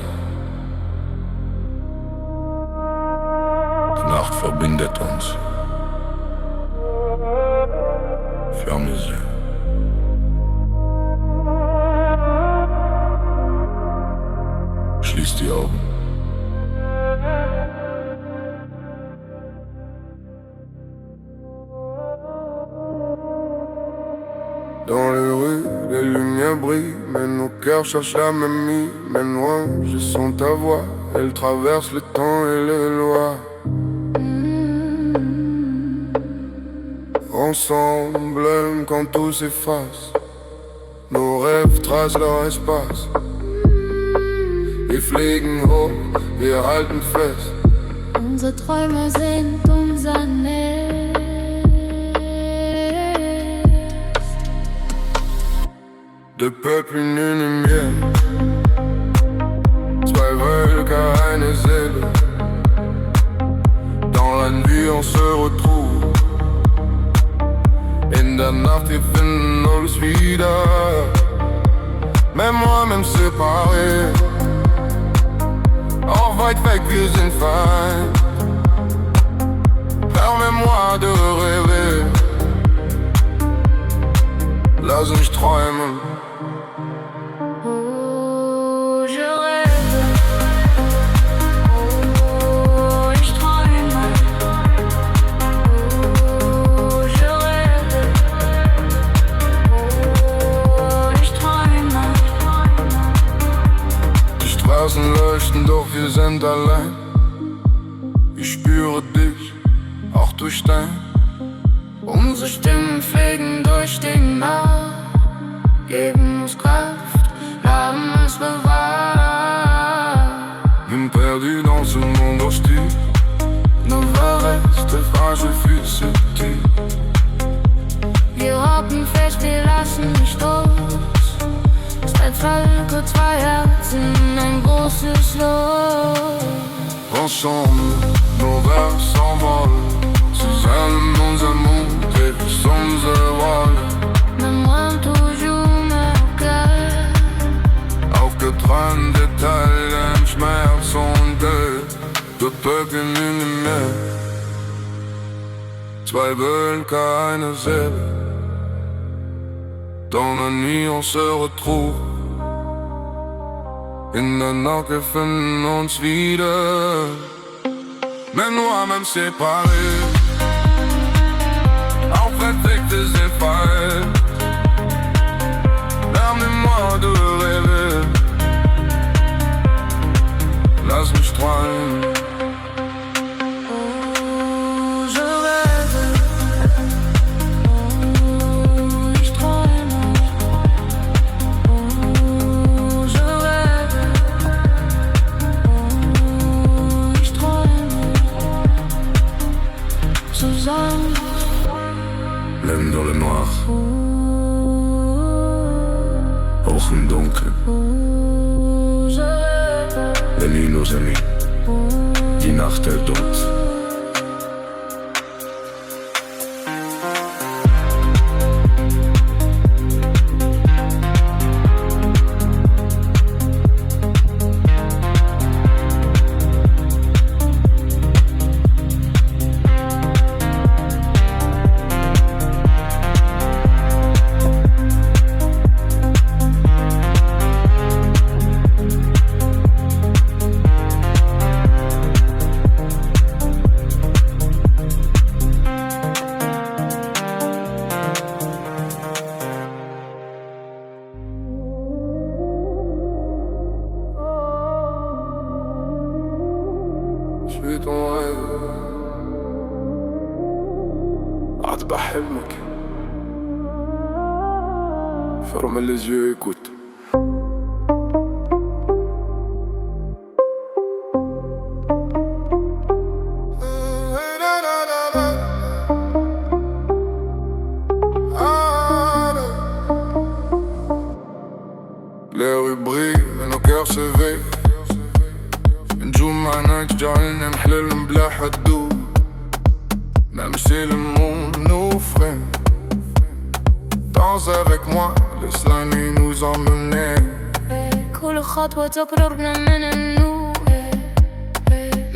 Die Nacht verbindet uns. ferme les yeux. Schließ die Augen. Dans les rues, les lumières brillent, mais nos cœurs cherchent la même île. Même loin, je sens ta voix, elle traverse le temps et les lois. Ensemble, quand tout s'efface, nos rêves tracent leur espace. Wir fliegen hoch, wir halten fest. Unsere Träume sind unser Nest. Deux peuples, une lumière. Zwei Völker, eine Seele. Dans la nuit on se retrouve. In der Nacht wir finden uns wieder. Même moi, même séparés. Auch weit weg, wir sind fein. Permets-moi de rêver. Lass mich träumen. Oh, je rêve. Oh, ich träume. Oh, je rêve. Oh, ich träume. Die Straßen leuchten, doch wir sind allein. Ich spüre dich, auch durch dein. Unsere Stimmen fliegen durch den Nacht, geben uns Kraft, haben uns bewahrt. Même perdu dans ce monde hostile, nos voix restent fragiles, fugitifs. Wir hocken fest, wir lassen nicht los. Zwei Völker, zwei Herzen, ein großes Los. Ensemble, nos rêves s'envolent. Zusammen unser Mund ist unsere Rolle. Même moi, toujours me cœur. Aufgeträumt, Detail im Schmerz und Geld. Deux peuples, une lumière. Zwei Völker, eine Seele. Dans la nuit on se retrouve. In der Nacht wir finden uns wieder. Même loin, même séparés. Auch weit weg, wir sind fein. Permets-moi de rêver. Lass mich träumen. Oh, je rêve. Oh, ich träume. Oh, je rêve. Oh, ich träume. Zusammen. Même dans le noir, Oh, hoch im Dunkeln, oh, je rêve. la nuit nos amis, die Nacht hält uns. Je suis ton rêve. عاد بحلمك. Ferme les yeux, écoute. Les rues brillent et nos cœurs s'éveillent. نجوم معنا تجعلنا نحلم بلا حدود. Même si le monde nous freine, danse avec moi, laisse la nuit nous emmener. كل خطوة تقربنا من النور.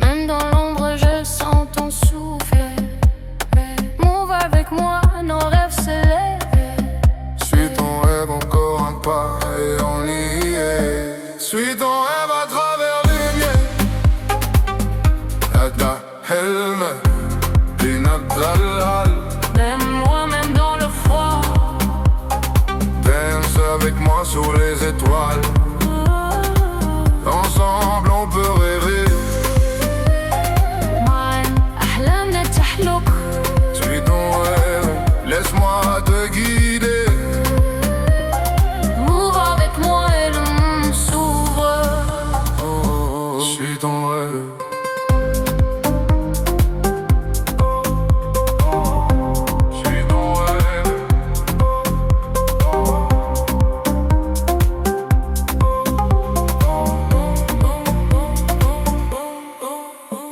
Même dans l'ombre je sens ton souffle. Move avec moi, nos rêves s'élèvent. sous les étoiles. Ensemble on peut rêver. أحلامنا تحلق. Suis ton rêve, laisse-moi te guider. Move avec moi et le monde s'ouvre. Je suis ton rêve.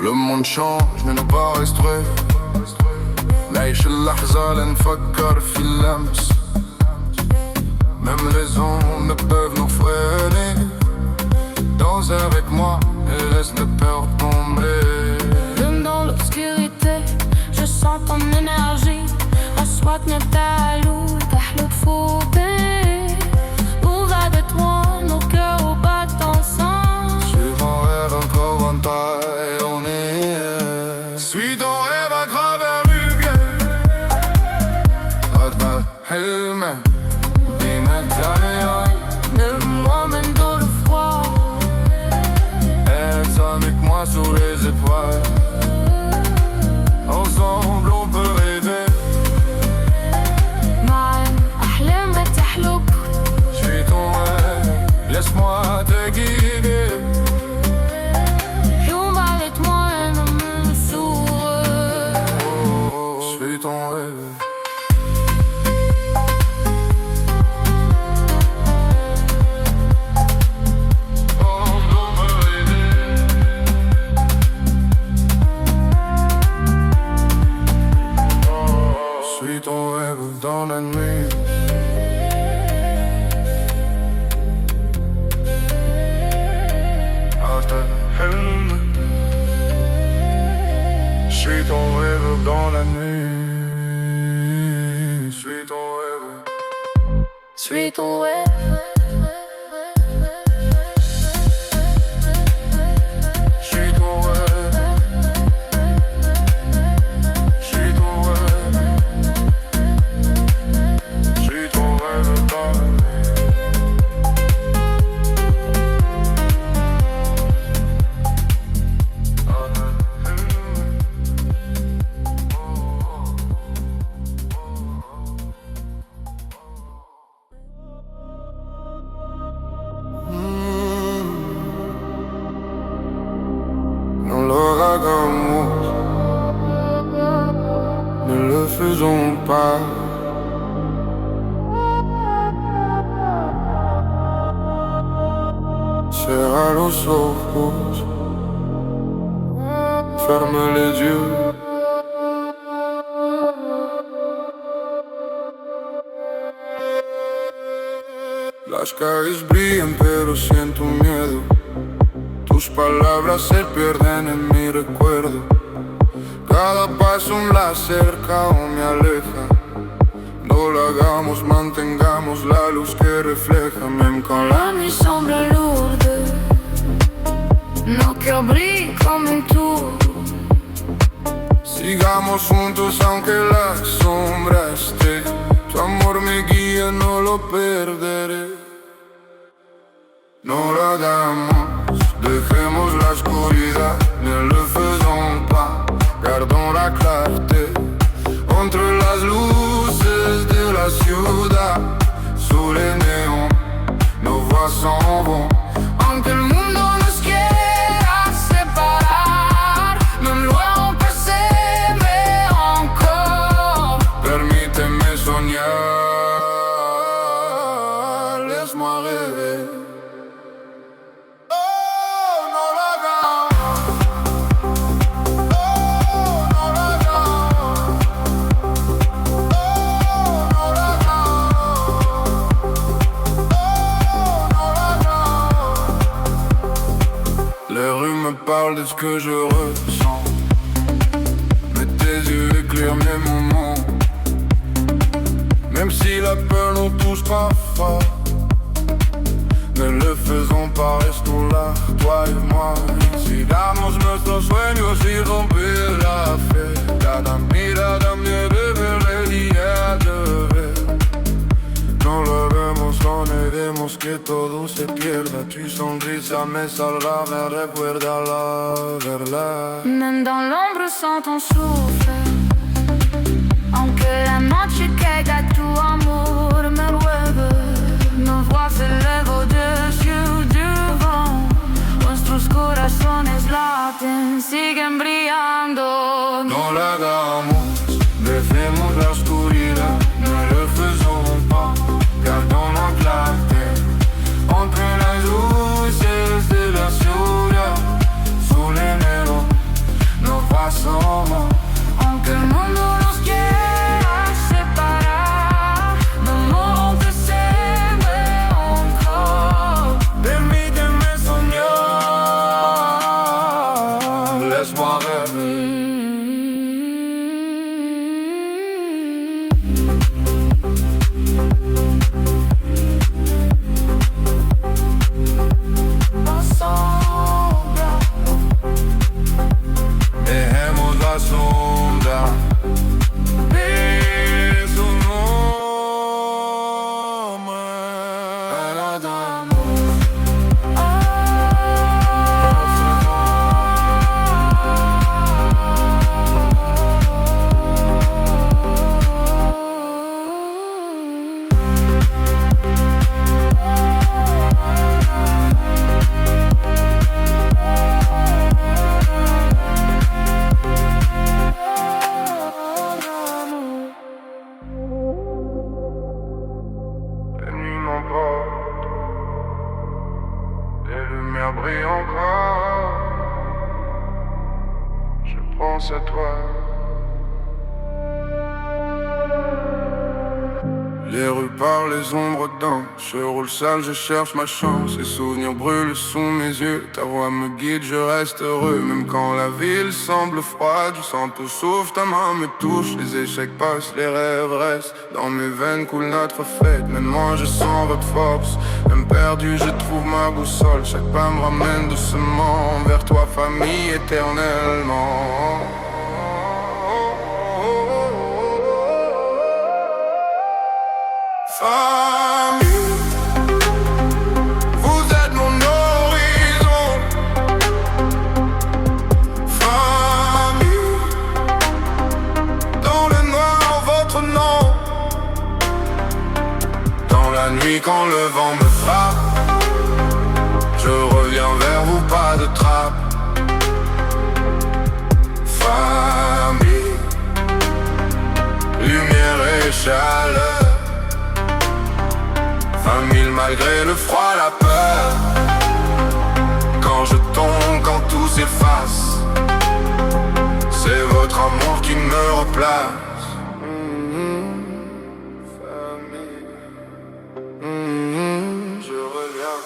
Le monde change mais nous pas restreint. نعيش اللحظة لنفكر في اللمس. Même les ondes ne peuvent nous freiner. Danse avec moi et laisse les peurs tomber. Même dans l'obscurité, je sens ton énergie. أصواتنا تعلو تحلو تفوقي. Move avec moi, nos cœurs battent ensemble. Suis ton rêve encore en taille, on est. Suis ton rêve à travers l'humain. حلمك ديما تعيط. Lève-moi même dans le froid. Reste avec moi sous les étoiles. Ensemble on peut rêver. أحلامنا تحلق. Je suis ton rêve, laisse-moi te guider. Move avec moi et le monde s'ouvre. Je suis ton rêve. Je suis ton rêve dans la nuit. Je suis ton rêve dans la nuit. Je suis ton rêve. Suis ton rêve. Je suis ton rêve. Je suis ton rêve. Je suis ton rêve dans la nuit. Dans l'ouragan monte, ne le faisons pas. Serre los ojos, ferme les yeux. Las calles brillan pero siento miedo. Tus palabras se pierden en mi recuerdo. Cada paso me acerca o me aleja. No lo hagamos, mantengamos la luz que refleja. Même quand La nuit semble lourde. Nos cœurs brillent comme un tour. sigamos juntos aunque la sombra esté. Tu amor me guía, no lo perderé. No lo hagamos, dejemos la oscuridad, ne le faisons pas, gardons la clarté. Entre las luces de la ciudad, sous les néons, nos voix s'en vont. Aunque el mundo nos quiera separar, no lo empecemos encore. Permíteme soñar, laisse-moi rêver. Parle de ce que je ressens, mais tes yeux éclairent mes moments. Même si la peur nous touche parfois, ne le faisons pas, restons là, toi et moi. Sigamos nuestros sueños y romper la fe. Cada mirada me revela el día de ver. No lo haremos, no neguemos que todo se pierda. Tu sonrisa me salva, me recuerda la verdad. Même dans l'ombre sans ton souffle, aunque la noche caiga, tu amor me mueve. Nos voix s'élèvent au-dessus du vent. Nuestros corazones laten, siguen brillando. No la hagamos, dejemos la oscuridad. No le faisons pas, gardons la clarté. Entre las luces de la ciudad, sous les néons, nos pasamos. Aunque el mundo nos quiera separar, de modo que se ve encore. Permíteme soñar, laisse-moi rêver. Dejemos la sombra de su nombre. Les nuits m'emportent, les lumières brillent encore. Je pense à toi. Les rues parlent, les ombres dansent. Je roule sale, je cherche ma chance. Les souvenirs brûlent sous mes yeux. Ta voix me guide, je reste heureux. Même quand la ville semble froide, je sens tout souffle, ta main me touche. Les échecs passent, les rêves restent. Dans mes veines coule notre fête. Maintenant je sens votre force. Même perdu, je trouve ma boussole. Chaque pas me ramène doucement vers toi, famille, éternellement. Famille, vous êtes mon horizon. Famille, dans le noir votre nom. Dans la nuit quand le vent me frappe, je reviens vers vous, pas de trappe. Famille, lumière et chaleur. Famille malgré le froid, la peur. Quand je tombe, quand tout s'efface, c'est votre amour qui me replace. Famille, je reviens.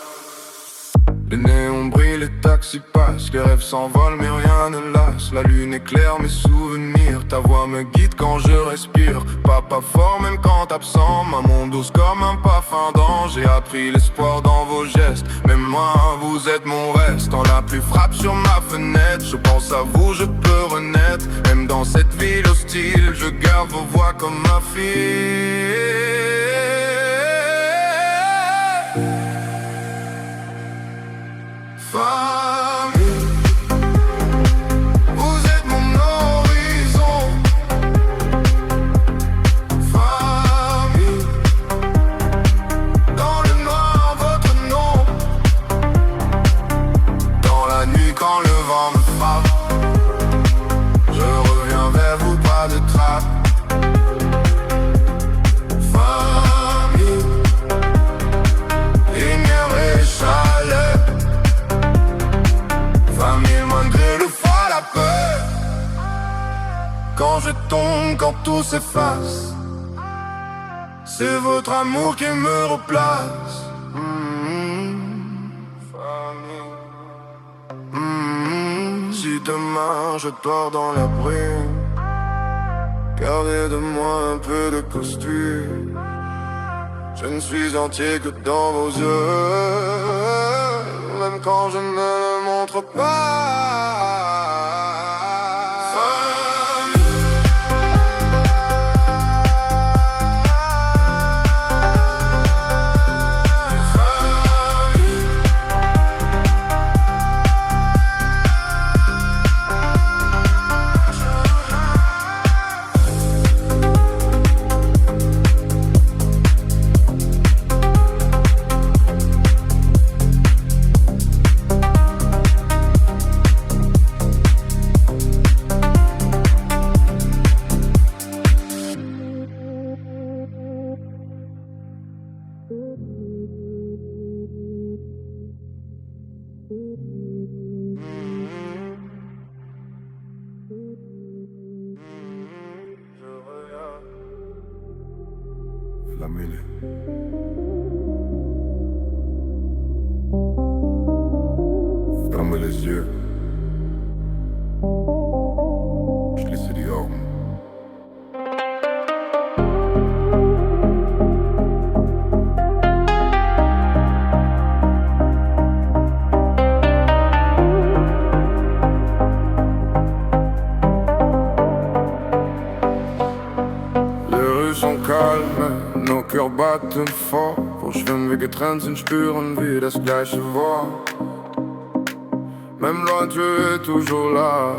Les néons brillent, les taxis passent. Les rêves s'envolent mais rien ne lasse. La lune éclaire mes souvenirs. Ta voix me guide quand je respire. Papa fort même quand absent. Maman douce comme un parfum d'ange. J'ai appris l'espoir dans vos gestes. Même moi vous êtes mon reste. Quand la pluie frappe sur ma fenêtre, je pense à vous, je peux renaître. Même dans cette ville hostile, je garde vos voix comme ma fille. Famille, vous êtes mon horizon. Famille, dans le noir votre nom. Dans la nuit quand le vent me frappe, je reviens vers vous, pas de trappe. Famille, lumière et chaleur. Famille malgré le froid, la peur. Quand je tombe, quand tout s'efface, c'est votre amour qui me replace. Famille. Si demain je dors dans la brume, gardez de moi un peu de costume. Je ne suis entier que dans vos yeux, même quand je ne le montre pas. Famille, la mêlée. Ferme les yeux. Je laisse dehors. Nos cœurs battent fort. Wo schwimmen wir getrennt sind, spüren wir das gleiche Wort. Même loin, tu es toujours là.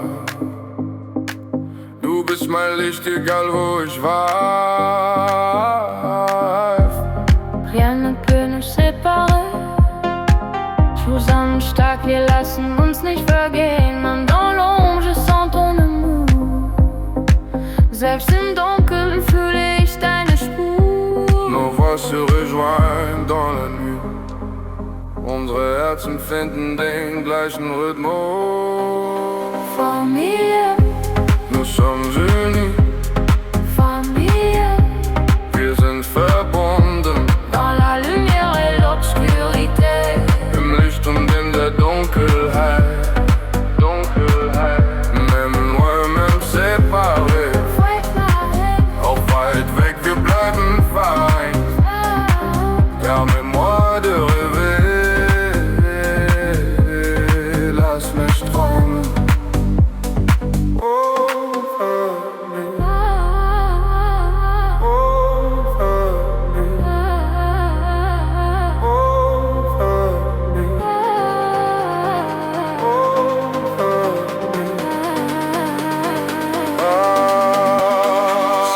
Du bist mein Licht, egal wo ich war. Rien ne peut nous séparer. Zusammen stark, wir lassen uns nicht vergehen. Même dans l'ombre, je sens ton amour. Selbst im Dunkeln fühle ich deine Spur. Nos voix se rejoignent dans la nuit. Unsere Herzen finden den gleichen Rhythmus. Familie, Nous sommes unis, Familie, wir sind verbunden. dans la lumière et l'obscurité. Im Licht und in der Dunkelheit. Même loin, même séparés. Auch weit weg, wir bleiben fein. Permets-moi de rêver. Lass mich träumen. Oh, famille. Oh, famille. Oh, famille. Oh, famille.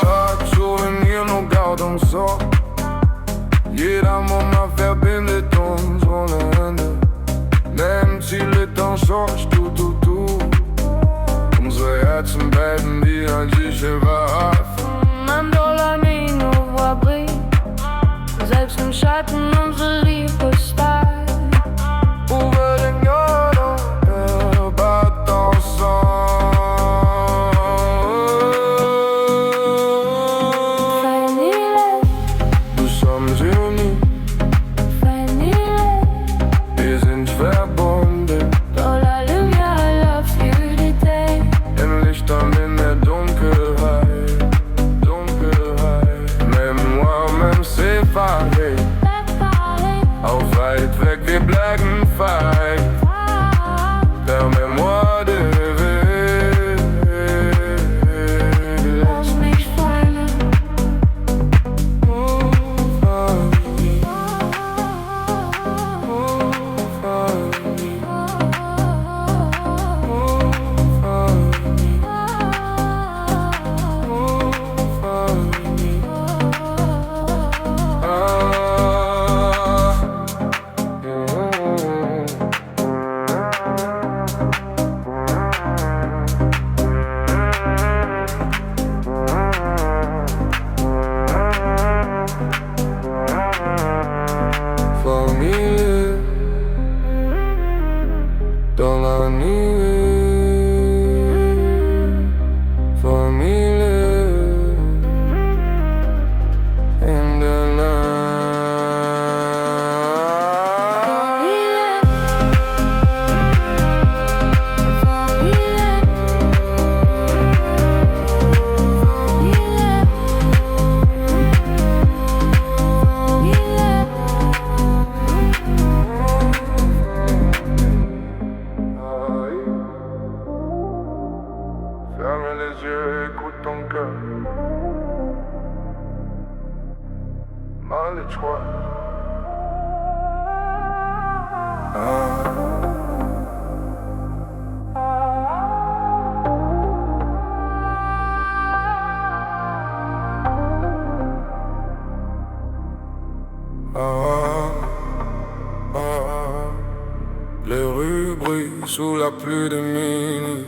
Chaque souvenir nous garde ensemble. Jeder Moment verbindet uns ohne Ende. Même si le temps change tout. Unsere Herzen bleiben wie ein sicher Waffen. Même dans la nuit, nos voix brillent. Selbst im Schatten, unsere Liebe steigt. Ouvre den Garten, bat ensemble. Familie, Nous sommes unis, Familie, wir sind verbunden. dans la lumière et l'obscurité. Im Licht und in der Dunkelheit. Même moi, même séparés. Auch weit weg, wir bleiben fein. Permets-moi de rêver. Lass mich fallen. Oh, famille. Oh, famille. Oh, famille. Oh, famille. Familie, dans la nuit. Familie, in the Ferme les yeux, écoute ton cœur. Mal et choix. Les rues brillent sous la pluie de minuit.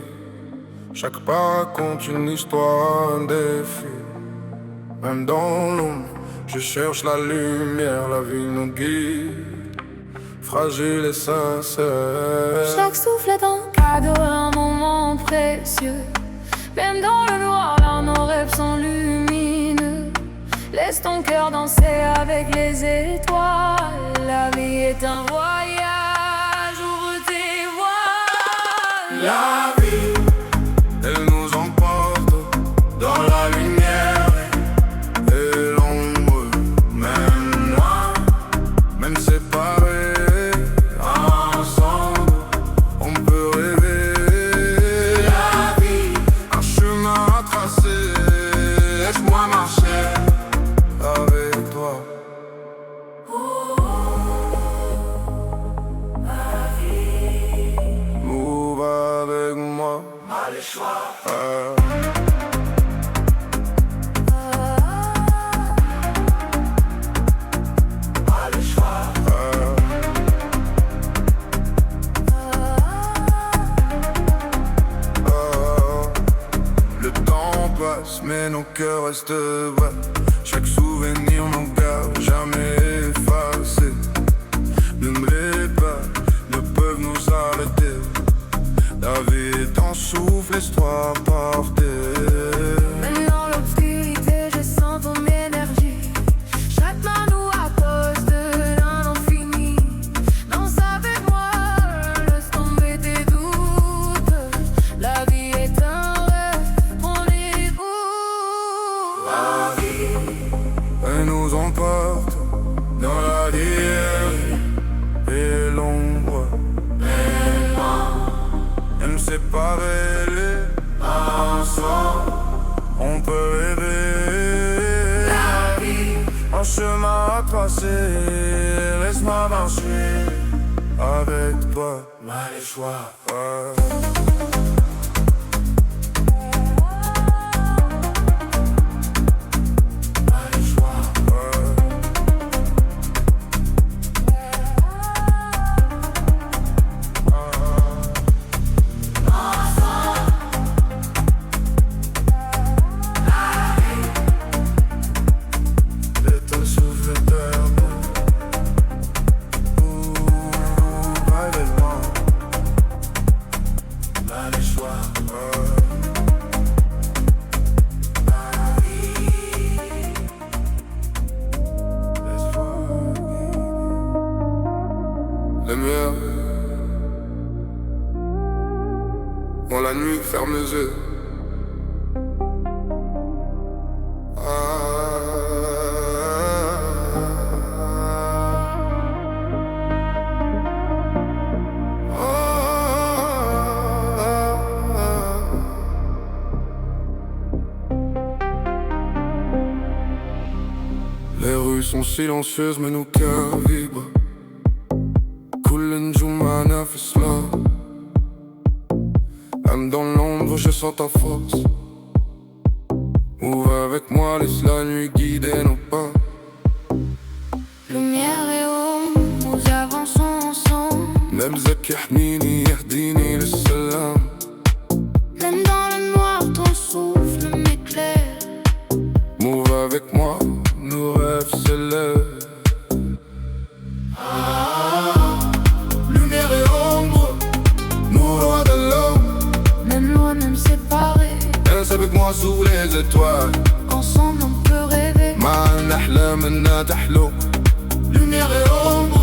Chaque pas raconte une histoire, un défi. Même dans l'ombre, je cherche la lumière, la vie nous guide. Fragile et sincère. Chaque souffle est un cadeau, un moment précieux. Même dans le noir, là, nos rêves sont lumineux. Laisse ton cœur danser avec les étoiles. La vie est un voyage, ouvre tes voiles. La vie, elle nous emporte dans la lumière et l'ombre. Même loin, même séparés, ensemble, on peut rêver. La vie, un chemin à tracer, laisse-moi marcher avec toi. Move avec moi. Le temps passe, mais nos cœurs restent vrais. Chaque souvenir nous garde, jamais effacé. Même les pas ne peuvent nous arrêter. La vie est en souffle, laisse-toi porter. Même dans l'obscurité, je sens ton énergie. Chaque main nous approche de l'infini. Danse avec moi, laisse tomber tes doutes. La vie est un rêve, on écoute. La vie, elle nous emporte dans la dière et l'ombre. Même séparés, ensemble, on peut rêver. La vie, Un chemin à tracer, laisse-moi marcher avec toi. Mal les choix. Lumière, quand la nuit ferme les yeux. Les rues sont silencieuses mais nos cœurs vibrent. كل نجومنا في cela. Même dans l'ombre je sens ta force. Move avec moi, laisse la nuit guider nos pas. lumière et ombre, nous avançons ensemble. Même ذاك يحميني يهديني للسلام. Même dans le noir, ton souffle m'éclaire. Move avec moi, nos rêves s'élèvent. Lumière et ombre, nous loin de l'homme. Même loin, même séparés, Danse avec moi sous les étoiles. ensemble on peut rêver. معنا أحلامنا تحلو. Lumière et ombre.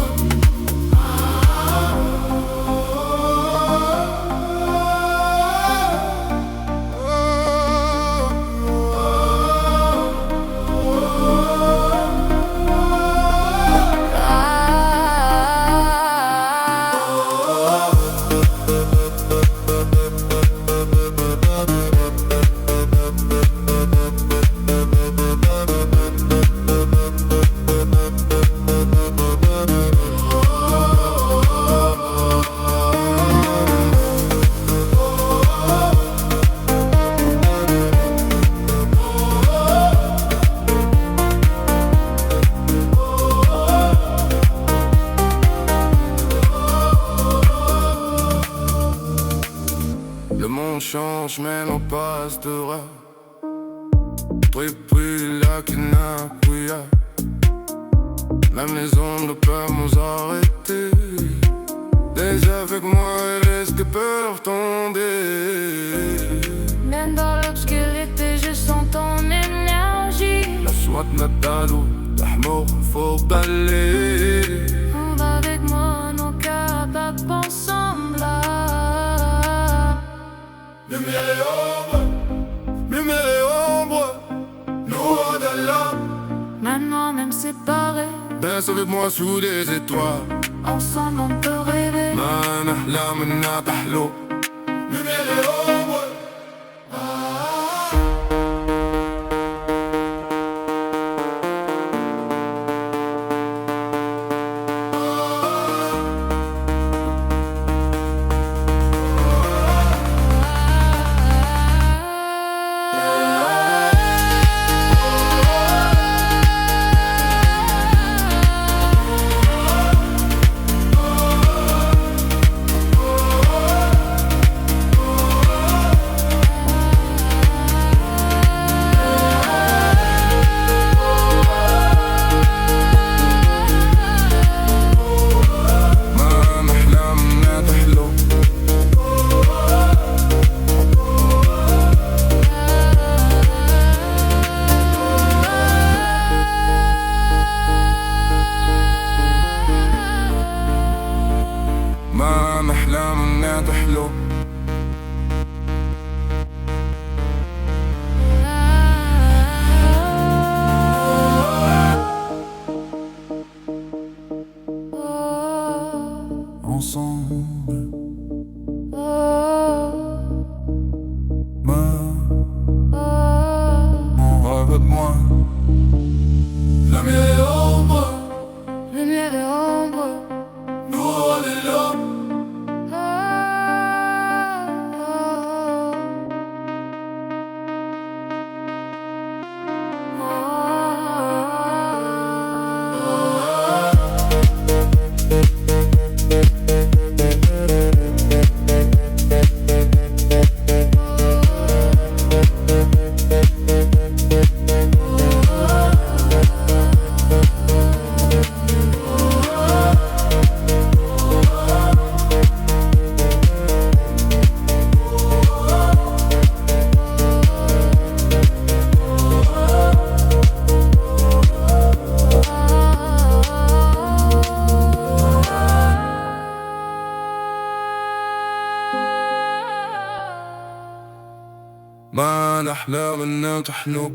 Le monde change mais l'on restera. Tripri la kinapouya. Même les ondes ne peuvent nous arrêter. Déjà avec moi et risque peuvent tomber. Même dans l'obscurité, je sens ton énergie. La soie de Nadalo, l'amour faut balayer. On va avec moi, nos capables ensemble. Lumière et ombre, nous au-delà. Maintenant, même séparés, Baisse avec moi sous des étoiles. ensemble on peut rêver. ما نحلم إنها تحلو. Lumière et ombre. ما نحلم إنها تحلو. Ensemble, mon rêve de moi. La mienne est ombre, Lumière et ombre. nous on est là. ما نحلم إنها تحلو.